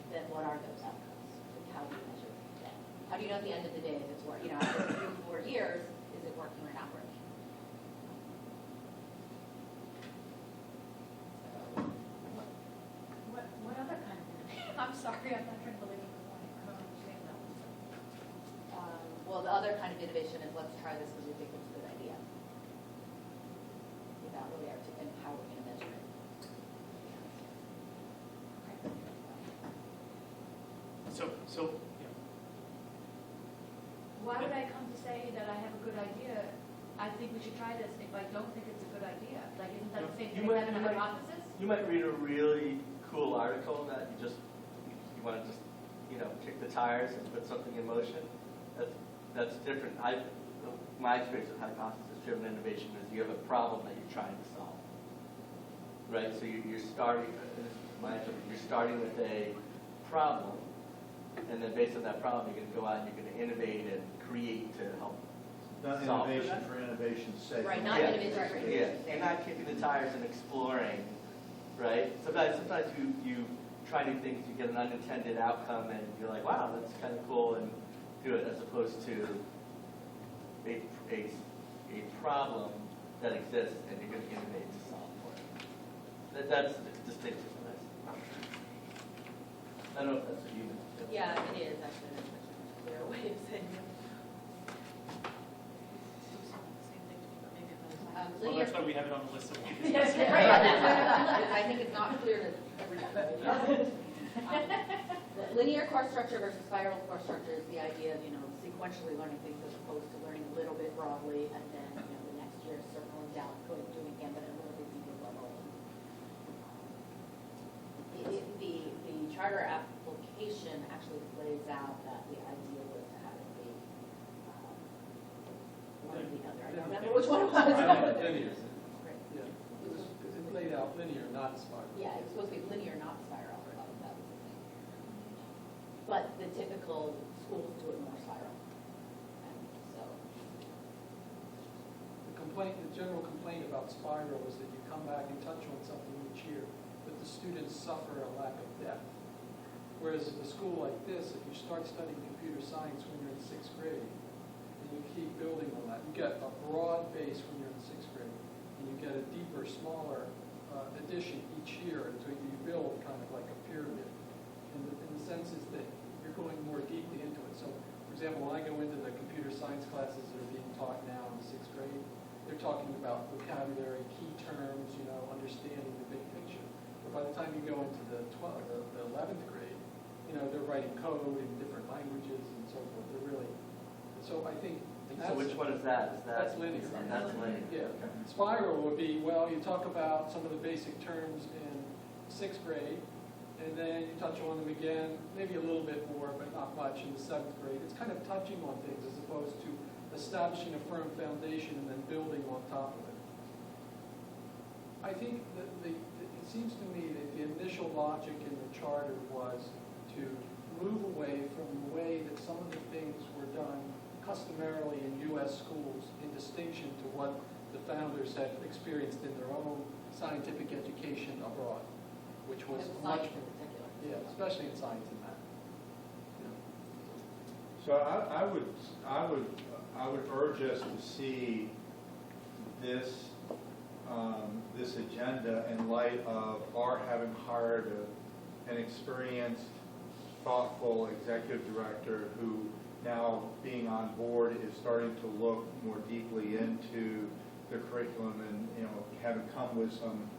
then what are those outcomes? And how do you measure that? How do you know at the end of the day if it's working? After 3 or 4 years, is it working or not working? What other kind of innovation? I'm sorry, I'm not trying to believe you want it. I don't understand that. Well, the other kind of innovation is let's try this because we think it's a good idea. Without really articulating how we're going to measure it. So, yeah. say that I have a good idea, I think we should try this. If I don't think it's a good idea, like, isn't that the same You thing might- as having you a might- hypothesis? You might read a really cool article that you want to just, kick the tires and put something in motion. That's different. My experience with hypothesis-driven innovation is you have a problem that you're trying to solve, right? So you're starting, you're starting with a problem, and then based on that problem, you're going to go out and you're going to innovate and create to help Not solve for innovation that. for innovation's sake. Right, not Yeah. innovation for Yeah, you're not kicking the tires and exploring, right? Sometimes you try new things, you get an unintended outcome, and you're like, wow, that's kind of cool, and do it, as opposed to a problem that exists, and you're going to innovate to solve for it. That's distinctive. I don't know if that's what you meant. Yeah, it is, actually, that's much a clearer way of saying it. Well, Linear, that's why we have it on the list. So we can yes, discuss it. right, that's why I think it's not clear to everybody. Linear course structure versus spiral course structure is the idea of, sequentially learning things as opposed to learning a little bit broadly and then, the next year circling down, doing it again, but at a little bit deeper level. The charter application actually lays out that the idea was to have it be one or the other. I don't remember which one it was. Linear. Right. Yeah, because it laid out linear, not spiral. Yeah, it was supposed to be linear, not spiral. That was the thing. But the typical schools do it more spiral. And so, The general complaint about spiral is that you come back and touch on something each year, but the students suffer a lack of depth. Whereas at a school like this, if you start studying computer science when you're in 6th grade, and you keep building on that, you get a broad base when you're in 6th grade, and you get a deeper, smaller addition each year until you build kind of like a pyramid. And the sense is that you're going more deeply into it. So, for example, when I go into the computer science classes that are being taught now in 6th grade, they're talking about vocabulary, key terms, understanding the big picture. But by the time you go into the 11th grade, they're writing code in different languages and so forth. They're really, so I think So which one is that? that's linear. That's linear. Yeah. Spiral would be, well, you talk about some of the basic terms in 6th grade, and then you touch on them again, maybe a little bit more, but not much in the 7th grade. It's kind of touching on things as opposed to establishing a firm foundation and then building on top of it. I think that it seems to me that the initial logic in the charter was to move away from the way that some of the things were done customarily in U.S. schools in distinction to what the founders had experienced in their own scientific education abroad, which was much science in particular. yeah, especially in science and math. So I would urge us to see this this agenda in light of our having hired an experienced, thoughtful executive director who now being on board is starting to look more deeply into the curriculum and having come with some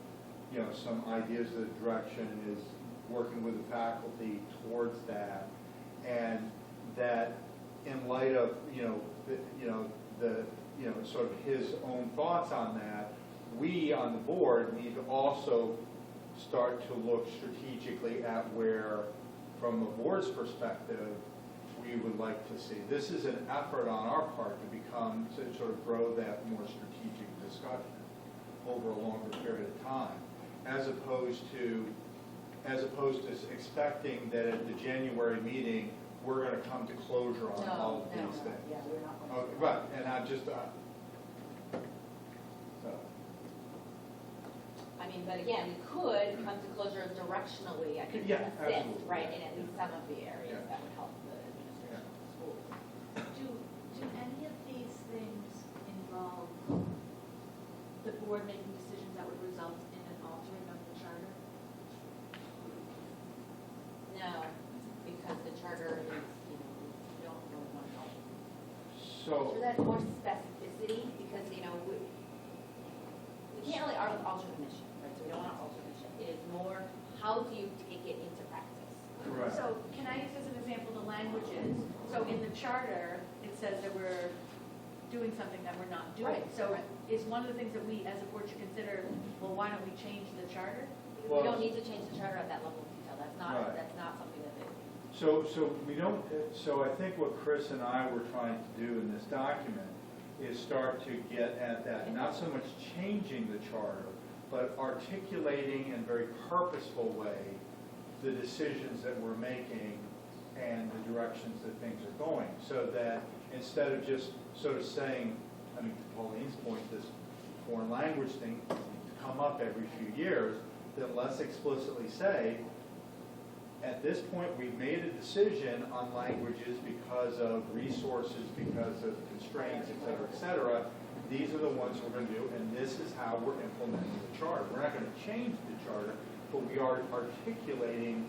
ideas of the direction, is working with the faculty towards that, and that in light of the sort of his own thoughts on that, we on the board need to also start to look strategically at where, from a board's perspective, we would like to see. This is an effort on our part to sort of grow that more strategic discussion over a longer period of time, as opposed to expecting that at the January meeting, we're going to come to closure on all of these things. Yeah, we're not going to. Okay, right, and I just, so. I mean, but again, we could come to closure directionally, I think, Yeah, assist, absolutely. right, in at least some of the areas Yeah. that would help the administration of the school. Do any of these things involve the board making decisions that would result in an altering of the charter? No, because the charter is, we don't really want to alter So, that more specificity, because, we can't really alter the mission, right, so we don't want to alter the mission. It is more, how do you take it into practice? So can I use as an example the languages? So in the charter, it says that we're doing something that we're not doing. Right, So right. is one of the things that we, as a board, should consider, well, why don't we change the charter? We don't need to change the charter at that level of detail. Right. That's not something that they. So we don't, so I think what Chris and I were trying to do in this document is start to get at that, not so much changing the charter, but articulating in a very purposeful way the decisions that we're making and the directions that things are going, so that instead of just sort of saying, I mean, to Pauline's point, this foreign language thing to come up every few years, that let's explicitly say, at this point, we've made a decision on languages because of resources, because of constraints, et cetera. These are the ones we're going to do, and this is how we're implementing the charter. We're not going to change the charter, but we are articulating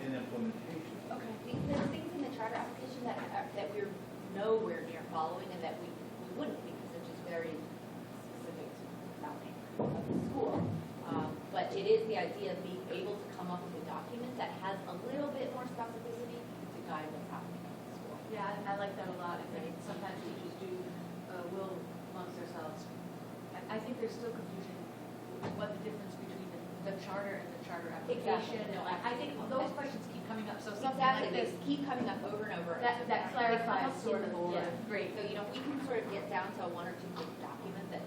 an implementation. Okay. There's things in the charter application that we're nowhere near following and that we wouldn't because they're just very specific to nothing of the school. But it is the idea of being able to come up with a document that has a little bit more specificity to guide what's happening in the school. Yeah, I like that a lot. I think sometimes teachers do will amongst themselves. I think there's still confusion what the difference between the charter and the charter application. Exactly. No, I think those questions keep coming up, so something Exactly, like they this, keep coming up over and over. that clarifies sort of, Yeah, great. So, we can sort of get down to one or two big documents that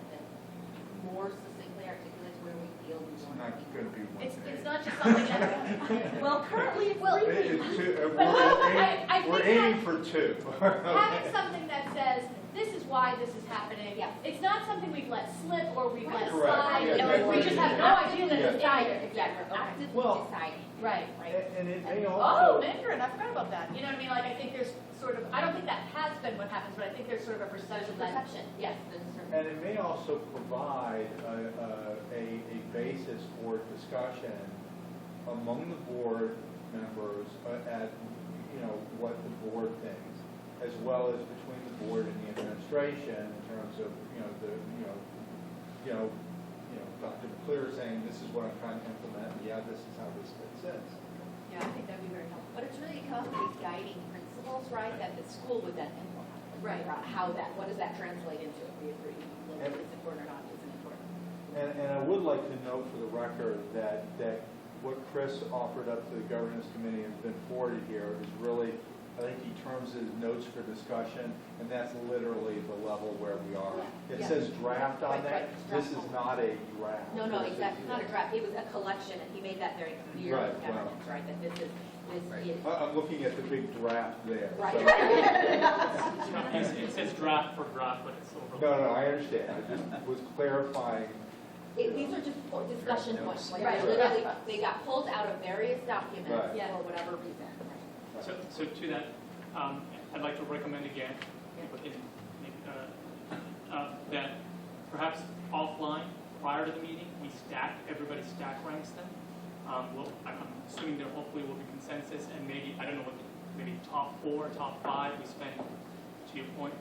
more succinctly articulates where we feel we It's want not to be. going to be one It's page. not just something that, well, currently it's Well, three It's pages. two- But I We're think aiming for two. having something that says, this is why this is happening. Yeah. It's not something we've let slip or we've let Correct. slide, Yeah, and we just have no idea that it's Decide, dire. exactly, we're actively Well- deciding. Right. And it may Oh, also, Mandarin, I forgot about that. You know what I mean? Like, I think there's sort of, I don't think that has been what happens, but I think there's sort of a There's perception a that. perception, yes, there's a certain. and it may also provide a basis for discussion among the board members at, what the board thinks, as well as between the board and the administration in terms of, Dr. McClure saying, this is what I'm trying to implement, and yeah, this is how this fits in. Yeah, I think that'd be very helpful. But it's really come up with these guiding principles, right, that the school would then implement. Like, Right. figure out how that, what does that translate into if we agree, whether it's important or not, isn't important. And I would like to note for the record that what Chris offered up to the governance committee has been forwarded here is really, I think he terms his notes for discussion, and that's literally the level where we are. It Yeah. says draft on Right, that. right, This draft. is not a draft. No, This is- exactly, it's not a draft, it was a collection, and he made that very clear Right, with wow. governance, right, that this is. I'm looking at the big draft there. Right. so- It says draft for draft, but it's overlaid. No, I understand. I just was clarifying. These are just discussion points, like Right. literally, they got pulled out of various documents Right. Yeah. for whatever reason. So to that, I'd like to recommend again, people can make, that perhaps offline, prior to the meeting, everybody stack ranks them. I'm assuming there hopefully will be consensus, and maybe, I don't know, maybe top 4, top 5, we spend, to your point,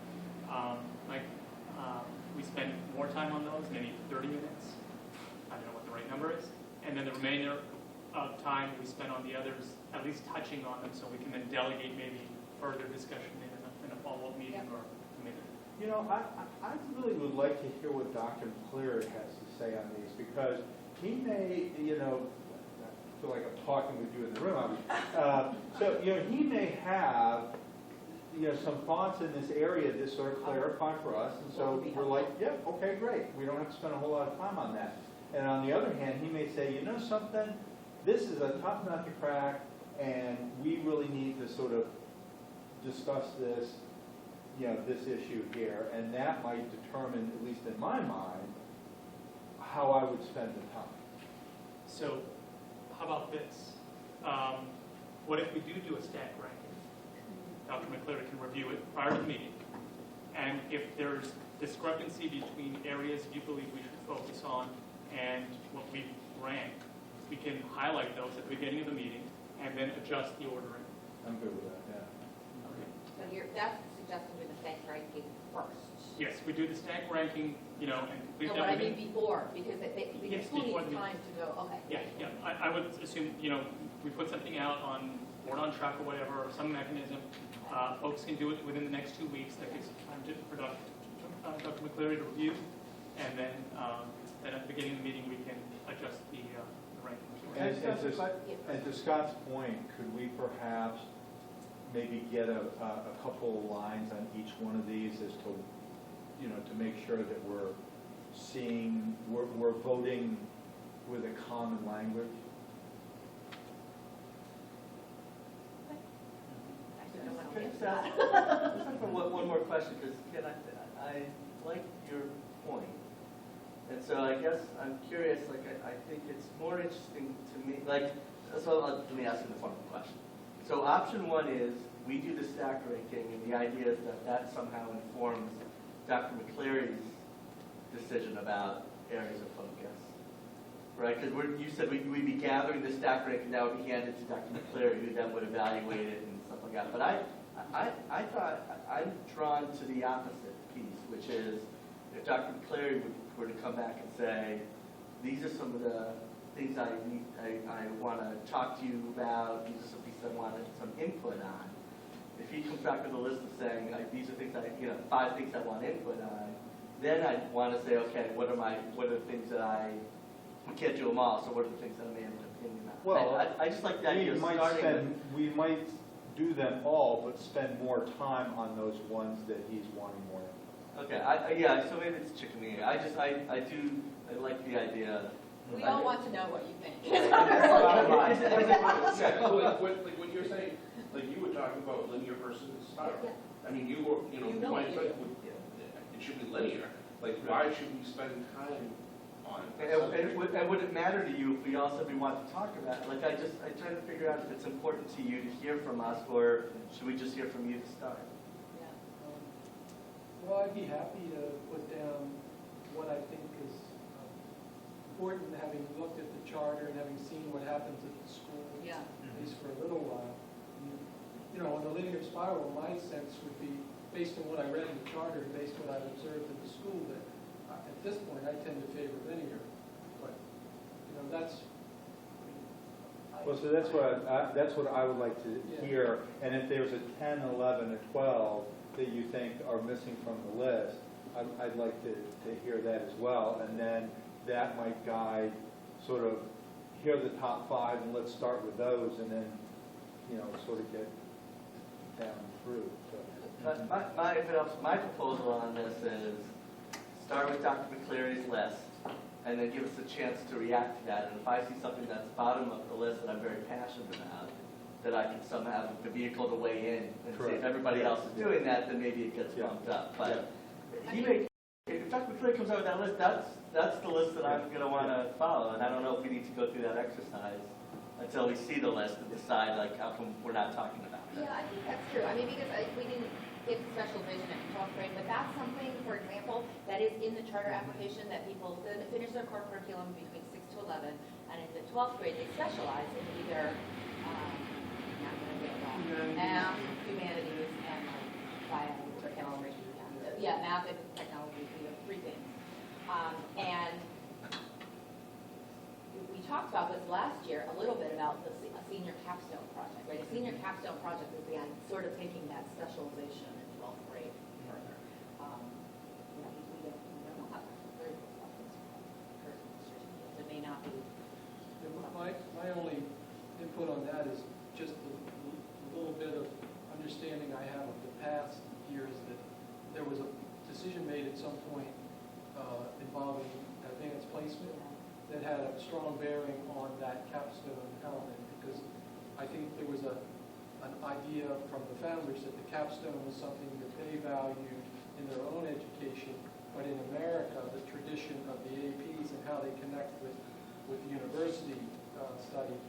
we spend more time on those, maybe 30 minutes. I don't know what the right number is. And then the remainder of time we spend on the others, at least touching on them, so we can then delegate maybe further discussion in a follow-up meeting or committee. I really would like to hear what Dr. McCleary has to say on these, because he may, I feel like I'm talking with you in the room, so, he may have, some thoughts in this area that sort of clarify for us, and so we're like, yeah, okay, great, we don't have to spend a whole lot of time on that. And on the other hand, he may say, something, this is a tough nut to crack, and we really need to sort of discuss this, this issue here, and that might determine, at least in my mind, how I would spend the time. So how about this? What if we do a stack ranking? Dr. McClure can review it prior to the meeting. And if there's discrepancy between areas you believe we should focus on and what we rank, we can highlight those at the beginning of the meeting and then adjust the ordering. I'm good with that, yeah. So that's suggesting with the stack ranking first. Yes, we do the stack ranking, and complete No, that what I within- mean before, because the Yes, school before needs the- time to go, okay. Yeah. I would assume, we put something out on Board on Track or whatever, or some mechanism. Folks can do it within the next 2 weeks. That gives time to Dr. McCleary to review, and then at the beginning of the meeting, we can adjust the rankings. And to Scott's point, could we perhaps maybe get a couple of lines on each one of these as to, to make sure that we're voting with a common language? Actually, I don't want to Can I answer just that. ask one more question, because Ken, I like your point. And so I guess I'm curious, like, I think it's more interesting to me, like, so let me ask you the following question. So option one is, we do the stack ranking, and the idea is that that somehow informs Dr. McCleary's decision about areas of focus, right? Because you said we'd be gathering the stack rank, and that would be handed to Dr. McCleary, who then would evaluate it and stuff like that. But I thought, I'm drawn to the opposite piece, which is if Dr. McCleary were to come back and say, these are some of the things I want to talk to you about, these are some things I want some input on. If he comes back with a list of saying, these are things 5 things I want input on, then I'd want to say, okay, what are the things that we can't do them all, so what are the things that I may have an opinion on? Well, I just like the idea of starting with, we might do them all, but spend more time on those ones that he's wanting more. okay, so maybe it's chicken and egg. I like the idea. We all want to know what you think. Yeah, so like what you're saying, like you were talking about linear versus spiral. Yeah. I mean, you know might what think you it should be linear. Like, why should we spend time on it? And would it matter to you if we also want to talk about it? Like, I try to figure out if it's important to you to hear from us, or should we just hear from you to start? Well, I'd be happy to put down what I think is important, having looked at the charter and having seen what happens at the school, Yeah. at least for a little while. On the linear spiral, my sense would be, based on what I read in the charter and based on what I've observed at the school, that at this point, I tend to favor linear. But, that's... Well, so that's what I would like to hear, and if there's a 10, 11, or 12 that you think are missing from the list, I'd like to hear that as well, and then that might guide sort of, here are the top 5, and let's start with those, and then, sort of get down through. So. My proposal on this is start with Dr. McCleary's list, and then give us a chance to react to that. And if I see something that's bottom of the list that I'm very passionate about, that I can somehow have the vehicle to weigh in and see if everybody else is doing that, then maybe it gets bumped up. But if Dr. McCleary comes out with that list, that's the list that I'm going to want to follow. And I don't know if we need to go through that exercise until we see the list and decide, like, how come we're not talking about it. Yeah, I think that's true. I mean, because we didn't get special vision at 12th grade, but that's something, for example, that is in the charter application that people finish their core curriculum between 6 to 11, and in the 12th grade, they specialize in either math, humanities, and biotechnology. Yeah, math and technology, we have 3 things. And we talked about this last year a little bit about a senior capstone project, right? A senior capstone project is sort of taking that specialization in 12th grade further. We don't have very good stuff it may not be. My only input on that is just a little bit of understanding I have of the past years that there was a decision made at some point involving advanced placement that had a strong bearing on that capstone element, because I think there was an idea from the founders that the capstone was something that they valued in their own education, but in America, the tradition of the APs and how they connect with the university study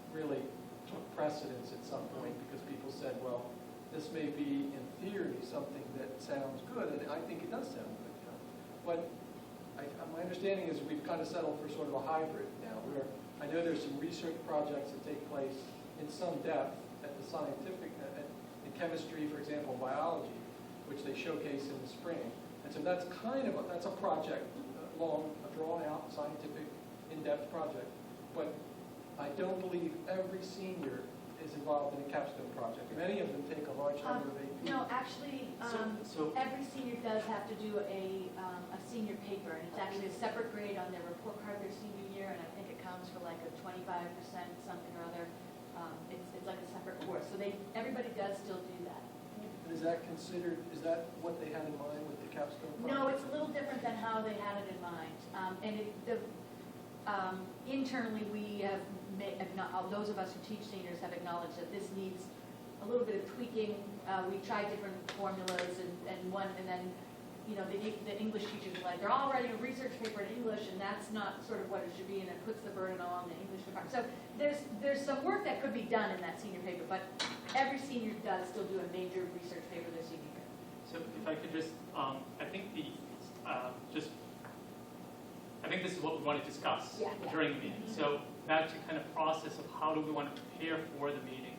really took precedence at some point, because people said, well, this may be in theory something that sounds good, and I think it does sound good. But my understanding is we've kind of settled for sort of a hybrid now, where I know there's some research projects that take place in some depth at the scientific, in chemistry, for example, biology, which they showcase in the spring. And so that's that's a project, a drawn-out, scientific, in-depth project. But I don't believe every senior is involved in a capstone project. Many of them take a large number of AP. No, actually, So, every senior does have to do a senior paper, and it's actually a separate grade on their report card their senior year, and I think it counts for like a 25% something or other. It's like a separate course, so everybody does still do that. Is that considered, is that what they had in mind with the capstone project? No, it's a little different than how they had it in mind. Internally, we have, those of us who teach seniors have acknowledged that this needs a little bit of tweaking. We've tried different formulas and then, you know, the English teachers are like, they're all writing a research paper in English, and that's not sort of what it should be, and it puts the burden on the English department. So there's some work that could be done in that senior paper, but every senior does still do a major research paper their senior year. so if I could just, I think I think this is what we want to discuss Yeah. during the meeting. So back to kind of process of how do we want to prepare for the meeting.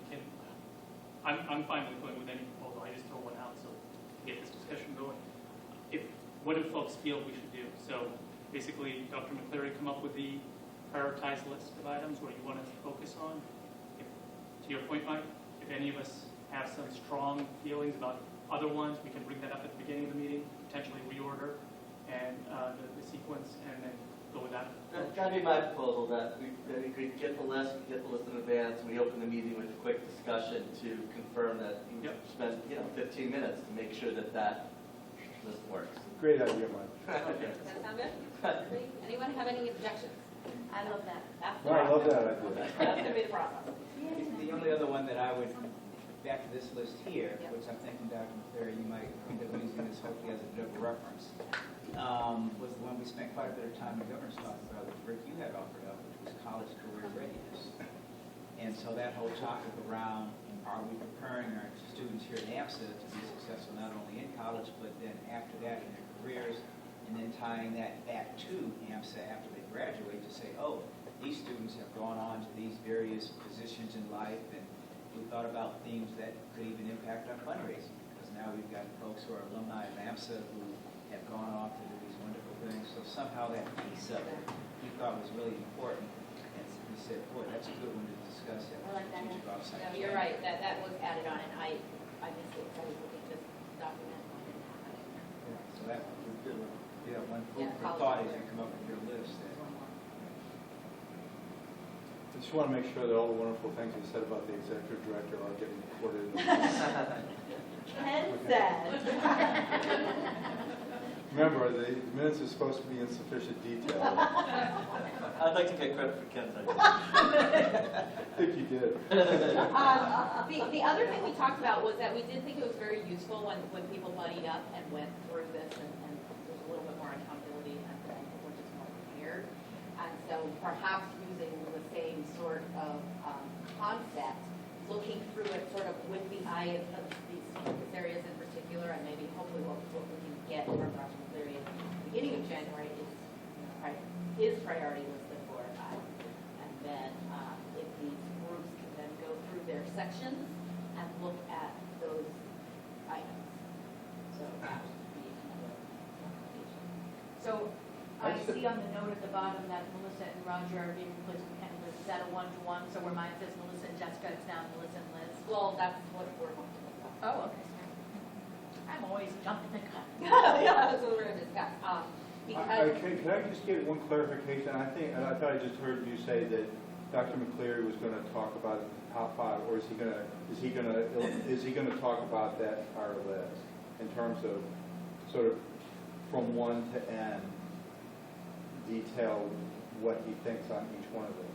I'm fine with going with any proposal. I just throw one out so to get this discussion going. What do folks feel we should do? So basically, Dr. McCleary come up with the prioritized list of items where you want to focus on. To your point, Mike, if any of us have some strong feelings about other ones, we can bring that up at the beginning of the meeting, potentially reorder and the sequence, and then go with that. That's gotta be my proposal, that we get the list in advance, and we open the meeting with a quick discussion to confirm that we Yep. spend, 15 minutes to make sure that that list works. Great idea, Mike. Does that sound good? Anyone have any objections? I love that. That's the No, I love process. that idea. That's going to be the process. The only other one that I would, back to this list here, Yep. which I'm thinking, Dr. McCleary, you might think of using this hopefully as a bit of a reference, was the one we spent quite a bit of time in governance talking about, which Rick, you had offered up, which was college career readiness. And so that whole topic around, are we preparing our students here at AMSA to be successful not only in college, but then after that in their careers, and then tying that back to AMSA after they graduate to say, oh, these students have gone on to these various positions in life, and we thought about themes that could even impact our fundraising, because now we've got folks who are alumni of AMSA who have gone off to do these wonderful things. So somehow that piece of it we thought was really important, and we said, boy, that's a good one to discuss at I like that. strategic offsite. No, you're right, that was added on, and I missed it, so I was looking at this document. I didn't have it in there. Yeah, so that would be, one food Yeah, for college thought as career. you come up with your list. I just want to make sure that all the wonderful things you said about the executive director are getting recorded. Ken said. Remember, the minutes are supposed to be in sufficient detail. I'd like to get credit for Ken's idea. I think you did. The other thing we talked about was that we did think it was very useful when people buddied up and went through this, and there's a little bit more accountability, and we're just more prepared. And so perhaps using the same sort of concept, looking through it sort of with the eye of these focus areas in particular, and maybe hopefully what we can get from Dr. McCleary at the beginning of January is his priority list of 4 or 5. And then if these groups can then go through their sections and look at those items. So that would be another recommendation. So I see on the note at the bottom that Melissa and Roger are being replaced with Ken and Liz. Is that a 1-to-1? So where mine says Melissa and Jessica, it's now Melissa and Liz? Well, that's what we're going to discuss. Oh, okay. I'm always jumping the gun. Yeah, that's what we're going to discuss. Because Can I just get one clarification? I thought I just heard you say that Dr. McCleary was going to talk about the top 5, or is he going to talk about that entire list in terms of sort of from 1 to N, detail what he thinks on each one of them?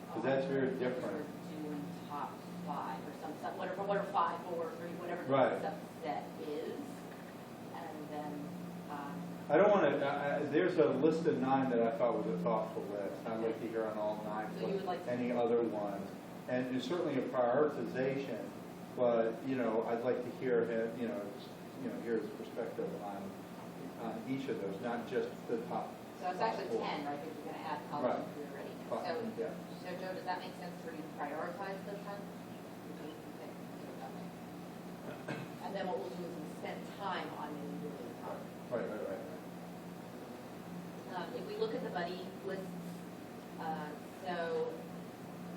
Because that's very different. Doing top 5 or some whatever 5, 4, 3, whatever Right. the subset is, and then I don't want to, there's a list of 9 that I thought was a thoughtful list. I'd like to hear on all 9, So you would like to- any other ones. And there's certainly a prioritization, but, I'd like to hear him, hear his perspective on each of those, not just the top. so it's actually 4. 10, right? Because you're going to add college Right. and career readiness. Fine, yeah. So Joe, does that make sense for you to prioritize the 10? Okay. And then what we'll do is we'll spend time on individual topics. Right. If we look at the buddy lists, so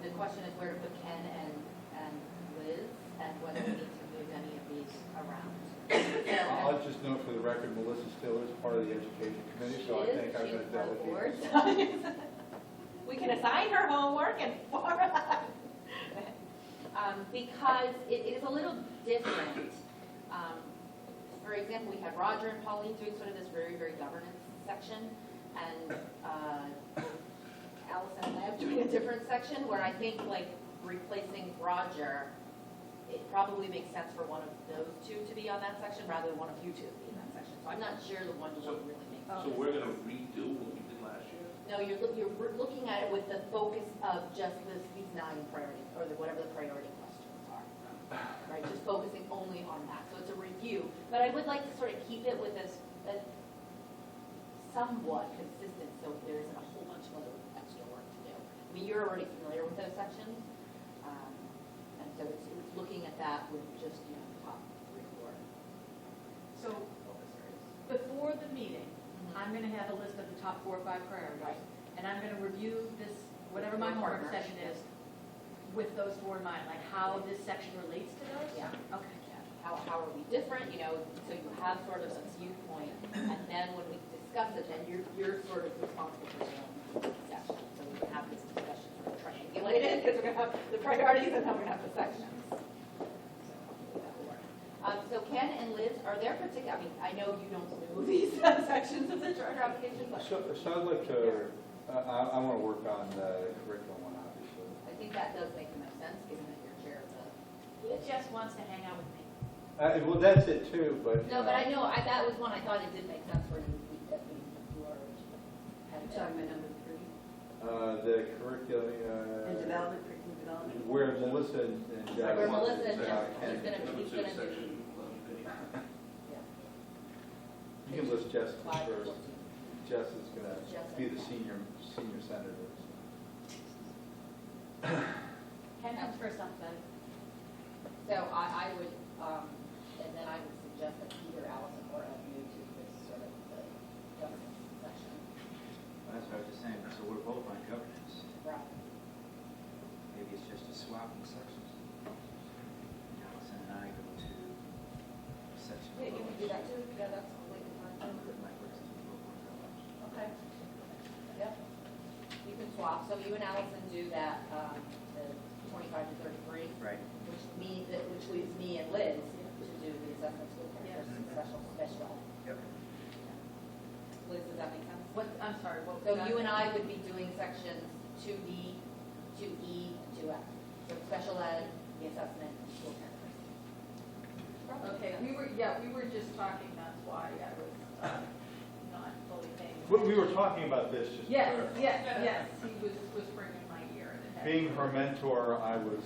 the question question is where to put Ken and Liz, and whether we need to move any of these around. So, I'll just note for the record, Melissa still is part of the education committee, so I think I'm going to delegate. We can assign her homework and because it is a little different. For example, we had Roger and Pauline doing sort of this very, very governance section, and Allison and I are doing a different section where I think like replacing Roger, it probably makes sense for one of those two to be on that section rather than one of you two to be in that section. So I'm not sure the one to one really makes sense. So we're gonna redo what we did last year? No, you're looking at it with the focus of just these 9 priorities, or whatever the priority questions are. Right, just focusing only on that. So it's a review, but I would like to sort of keep it with a somewhat consistent, so there isn't a whole bunch of other extra work to do. I mean, you're already familiar with those sections, and so it's looking at that with just, top 3 or 4 So focus areas. before the meeting, I'm gonna have a list of the top 4 or 5 priorities. Right. And I'm gonna review this, whatever my Your homework partner. session is, with those 4 in mind, like how this section relates to those? Yeah. Okay. How are we different, so you have sort of a viewpoint, and then when we discuss it, then you're sort of responsible for your own section. So we can have this discussion sort of triangulated, because we're going to have the priorities and then we're going to have the sections. So Ken and Liz, are there particular, I mean, I know you don't move these sections of the charter application, but So I'd like to, I want to work on the curriculum one, obviously. I think that does make the most sense, given that you're chair of the. He just wants to hang out with me. Well, that's it too, but. No, but I know, that was one I thought it did make sense for you, that you were. Talking about number 3. The curriculum. And development, curriculum development. Where Melissa and Jack. Where Melissa and Jeff, and- he's gonna do. Section 11B. Yeah. You can list Jessica 5 to first. 14. Jess is going to Jess be and the Ken. senior senator. Ken comes first on that. So I would, and then I would suggest that either Allison or Ed move to this sort of the governance section. Well, that's what I was just saying, so we're both on governance. Right. Maybe it's just a swap in sections. Allison and I go to section. Yeah, you can do that too, yeah, that's completely fine. My works is both on governance. Okay. Yep. You can swap, so you and Allison do that, the 25 to 33. Right. Which leaves me and Liz to do the assessment school characters and special ed. Yep. Liz, does that make sense? I'm sorry, what was So that? you and I would be doing sections 2B, 2E, and 2F. So special ed, the assessment, and school characters. Okay, we were just talking, that's why I was not fully paying. We were talking about this just. Yes, he was whispering in my ear. and it had- Being her mentor, I was.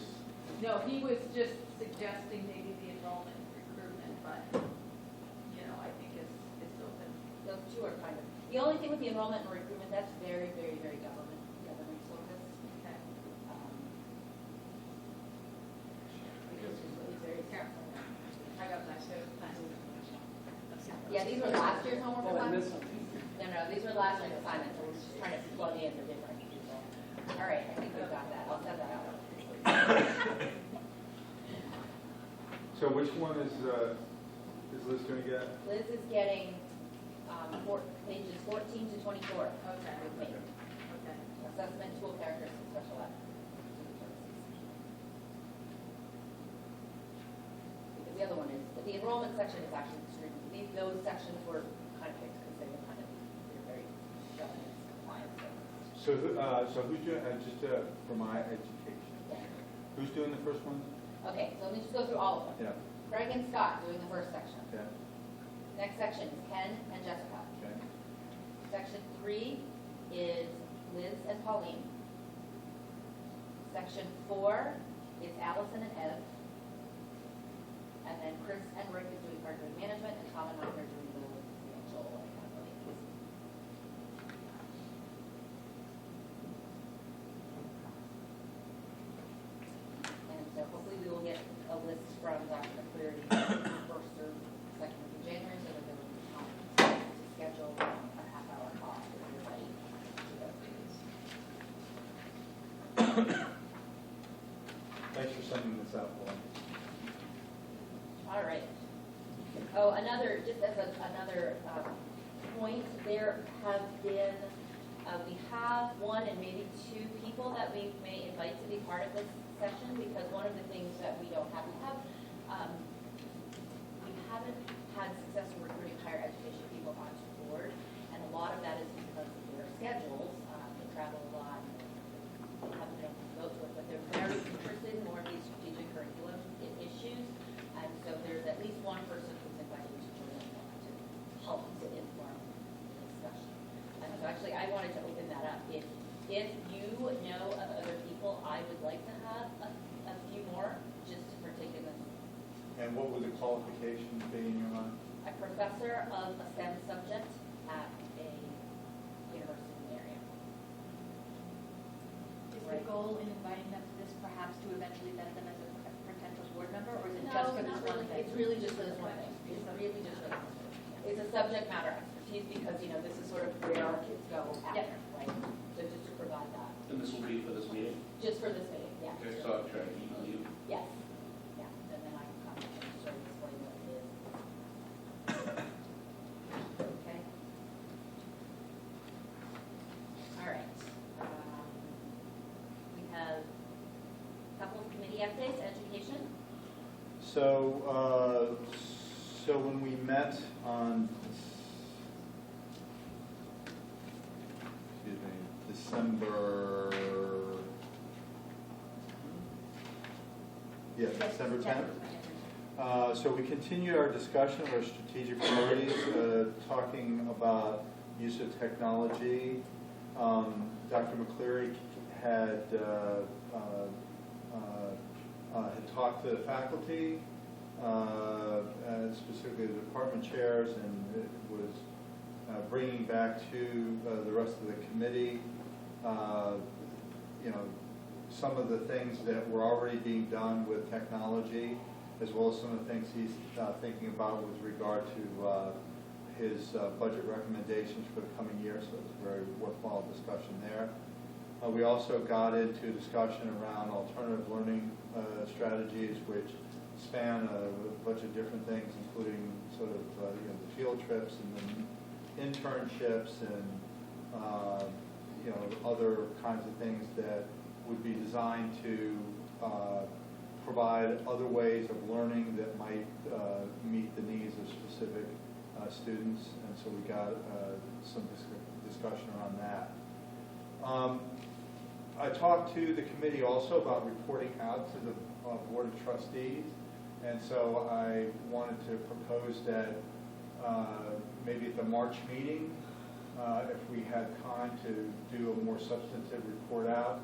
No, he was just suggesting maybe the enrollment and recruitment, but, I think it's open. Those two are kind of, the only thing with the enrollment and recruitment, that's very, very, very government focused. Okay. Because it's very careful. I got that, so, Yeah, these were last year's homework Oh, I assignments. missed something. No, these were last year's assignments, so we're just trying to plug in the different people. All right, I think we've got that. I'll send that out. So which one is Liz going to get? Liz is getting pages 14 to 24. Okay. With me. Okay. Assessment, tool characters, and special ed. Because the other one is, the enrollment section is actually extremely, those sections were kind of picked because they were kind of, they're very governance compliant. So who's doing, just for my education, who's doing the first one? Okay, so let me just go through all of them. Yeah, Greg and Scott doing the first section. yeah, Next section is Ken and Jessica. okay. Section 3 is Liz and Pauline. Section 4 is Allison and Ev. And then Chris and Rick is doing marketing management, and Tom and Mike are doing the financial and accountability. And so hopefully we will get a list from Dr. McCleary first or second week in January, so that there will be time to schedule a half-hour call for everybody to go through these. that one. All right. Oh, just as another point, there have been, we have one and maybe two people that we may invite to be part of this session, because one of the things that we don't have, we haven't had success in recruiting higher education people onto the board, and a lot of that is because of their schedules. They travel a lot, and they haven't been able to go to it, but they're very interested in more of these strategic curriculum issues, and so there's at least one person who's invited to join us to help to inform the discussion. And so actually, I wanted to open that up. If you know of other people, I would like to have a few more just to partake in this. And what would the qualifications be in your mind? A professor of a STEM subject at a university in the area. Is the goal in inviting them to this perhaps to eventually vet them as a potential board member, or is it No, just for not this one really. thing? It's really just for this one thing. It's really just for this one thing. It's a subject matter expertise because, this is sort of where our kids go after, right? So just to provide that. And this will be for this meeting? Just for this meeting, yeah. Okay, so I'll try to email you. Yes. Yeah, and then I can come and sort of explain what it is. Okay. All right. We have a couple of committee updates, education. So when we met on, December 10th. So we continued our discussion of our strategic priorities, talking about use of technology. Dr. McCleary had talked to the faculty, and specifically the department chairs, and it was bringing back to the rest of the committee, some of the things that were already being done with technology, as well as some of the things he's thinking about with regard to his budget recommendations for the coming year. So it's a very worthwhile discussion there. We also got into a discussion around alternative learning strategies, which span a bunch of different things, including sort of the field trips and the internships and other kinds of things that would be designed to provide other ways of learning that might meet the needs of specific students. And so we got some discussion around that. I talked to the committee also about reporting out to the Board of Trustees, and so I wanted to propose that maybe at the March meeting, if we had time to do a more substantive report out,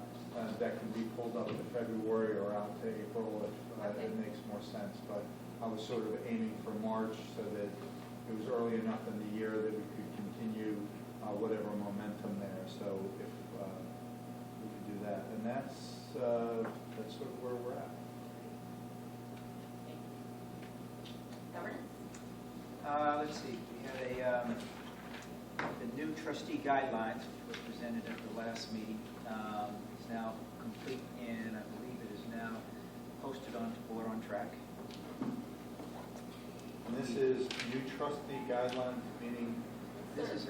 that can be pulled up to February or out to April if it makes more sense. But I was sort of aiming for March so that it was early enough in the year that we could continue whatever momentum there. So if we could do that, and that's sort of where we're at. Governance? Let's see, we had the new trustee guidelines, which were presented at the last meeting, is now complete, and I believe it is now posted on Board on Track. And this is new trustee guidelines, meaning This is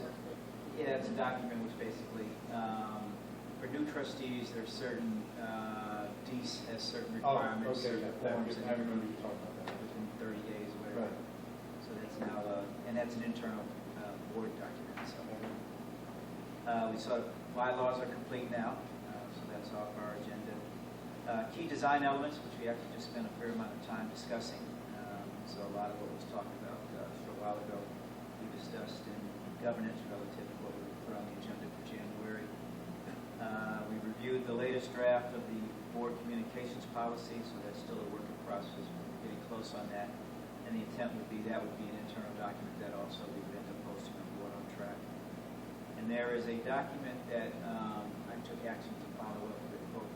it's a document which basically, for new trustees, there's certain, DEAS has certain requirements, certain forms, I remember you talking about that. within 30 days or whatever. Right. So that's now, and that's an internal board document. So we saw bylaws are complete now, so that's off our agenda. Key design elements, which we actually just spent a fair amount of time discussing. So a lot of what was talked about a short while ago, we discussed in governance relative to what we put on the agenda for January. We reviewed the latest draft of the board communications policy, so that's still a work in process. We're getting close on that. And the intent would be that would be an internal document that also we would end up posting on Board on Track. And there is a document that I took action to follow up with both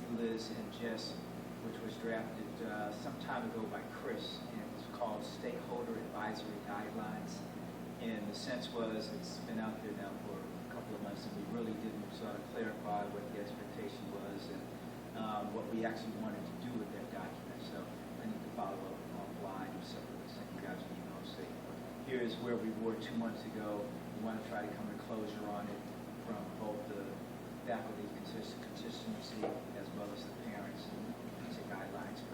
you, Liz, and Jess, which was drafted some time ago by Chris, and it was called Stakeholder Advisory Guidelines. And the sense was it's been out there now for a couple of months, and we really didn't sort of clarify what the expectation was. And what we actually wanted to do with that document. So I need to follow up offline or separately, send you guys an email, say, here's where we were 2 months ago. We want to try to come to closure on it from both the faculty consistency as well as the parents, and say guidelines for,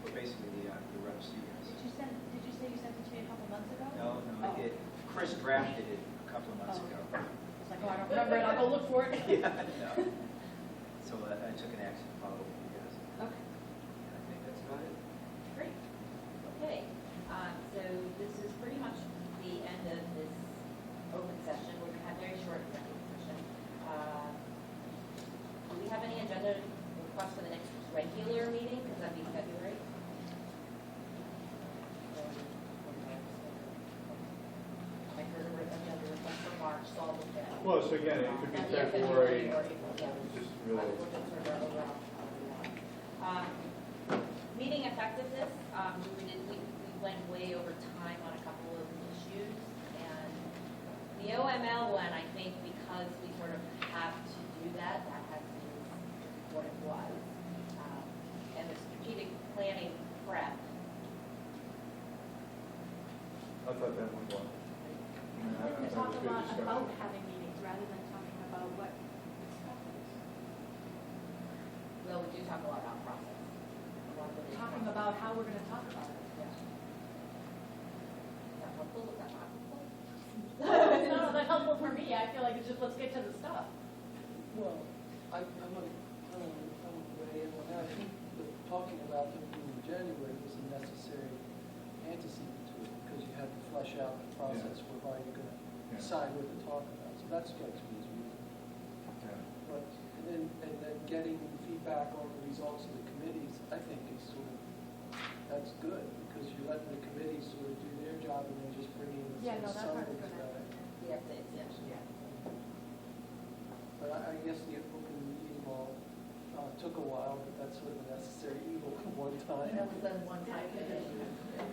basically the rep students. Did you say you sent it to me a couple months ago? No, Oh. Chris drafted it a couple of months Oh. ago. I was like, oh, I don't remember it, I'll go look for it. Yeah, no. So I took an action to follow up with you guys. Okay, And I think that's about it. great. Okay, so this is pretty much the end of this open session. We're going to have a very short executive session. Do we have any agenda requests for the next regular meeting? Because that'd be February. I heard a agenda request for March, so I'll look at it. Well, so again, it could be Yeah, February, or April, yeah. just I really. will look at our overall. Meeting effectiveness, we went way over time on a couple of issues, and the OML one, I think, because we sort of have to do that, that has to be what it was. And the strategic planning prep, I thought that went well. I mean, I We thought talk it was a good lot discussion. about having meetings rather than talking about what the stuff is. well, we do talk a lot about process. A lot of it is Talking process. about how we're gonna talk about it. Yeah. Is that helpful? Is that not helpful? It's not that helpful for me, I feel like it's just, let's get to the stuff. Well, I'm gonna weigh in on that. I think that talking about them in January was a necessary antecedent to it, because you had to flesh out the process whereby you're gonna Yeah. decide what to talk about. So that strikes me as reasonable. Yeah. But, and then getting feedback on the results of the committees, I think is sort of, that's good, because you're letting the committees sort of do their job and then just bringing the Yeah, no, that part's summaries good. back. Yes, it's, yeah. But I guess the open meeting law took a while, but that's sort of a necessary evil at one time. That was done one time.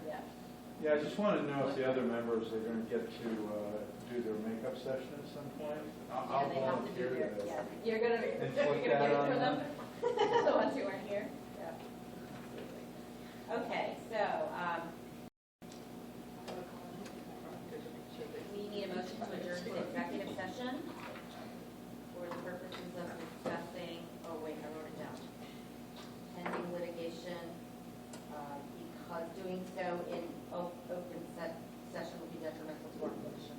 Yeah. Yeah, I just want to know if the other members are going to get to do their makeup session at some point. Yeah, I'll they have to be volunteer here, to yeah. this. You're gonna, And you're put gonna that do it on for them? them. The ones who aren't here? Yeah. Okay, so, we need a motion to adjourn to executive session for the purposes of discussing, oh wait, I wrote it down. Pending litigation, because doing so in open session would be detrimental to our position.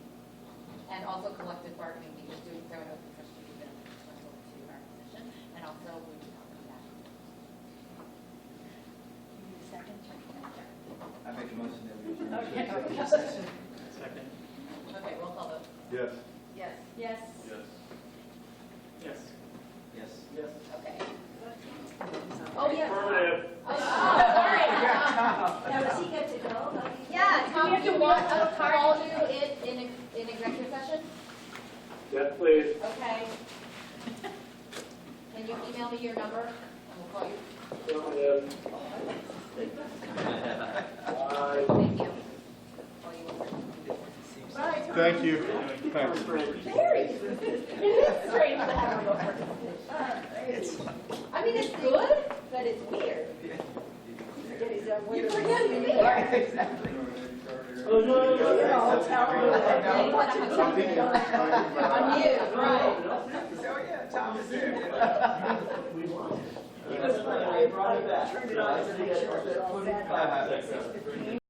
And also collective bargaining, because doing so in open session would be detrimental to our position, and also we would not come back. Second. I make a motion that we adjourn to Okay. executive session. Second. Okay, roll call vote. Yes. Yes. Yes. Yes. Yes. Okay. Oh, yeah. Affirmative. Oh, sorry. Now, does he get to go? Yeah, Tom, do you want us to call you in executive session? Yes, please. Okay. Can you email me your number, and we'll call you? Affirmative. Thank you. Call you over. Thank you. Thanks. Very. It is strange to have remote participation. I mean, it's good, but it's weird. You forget me. Exactly. Oh, no. On you, right. Oh, yeah, Tom is there. He was funny, I brought it back.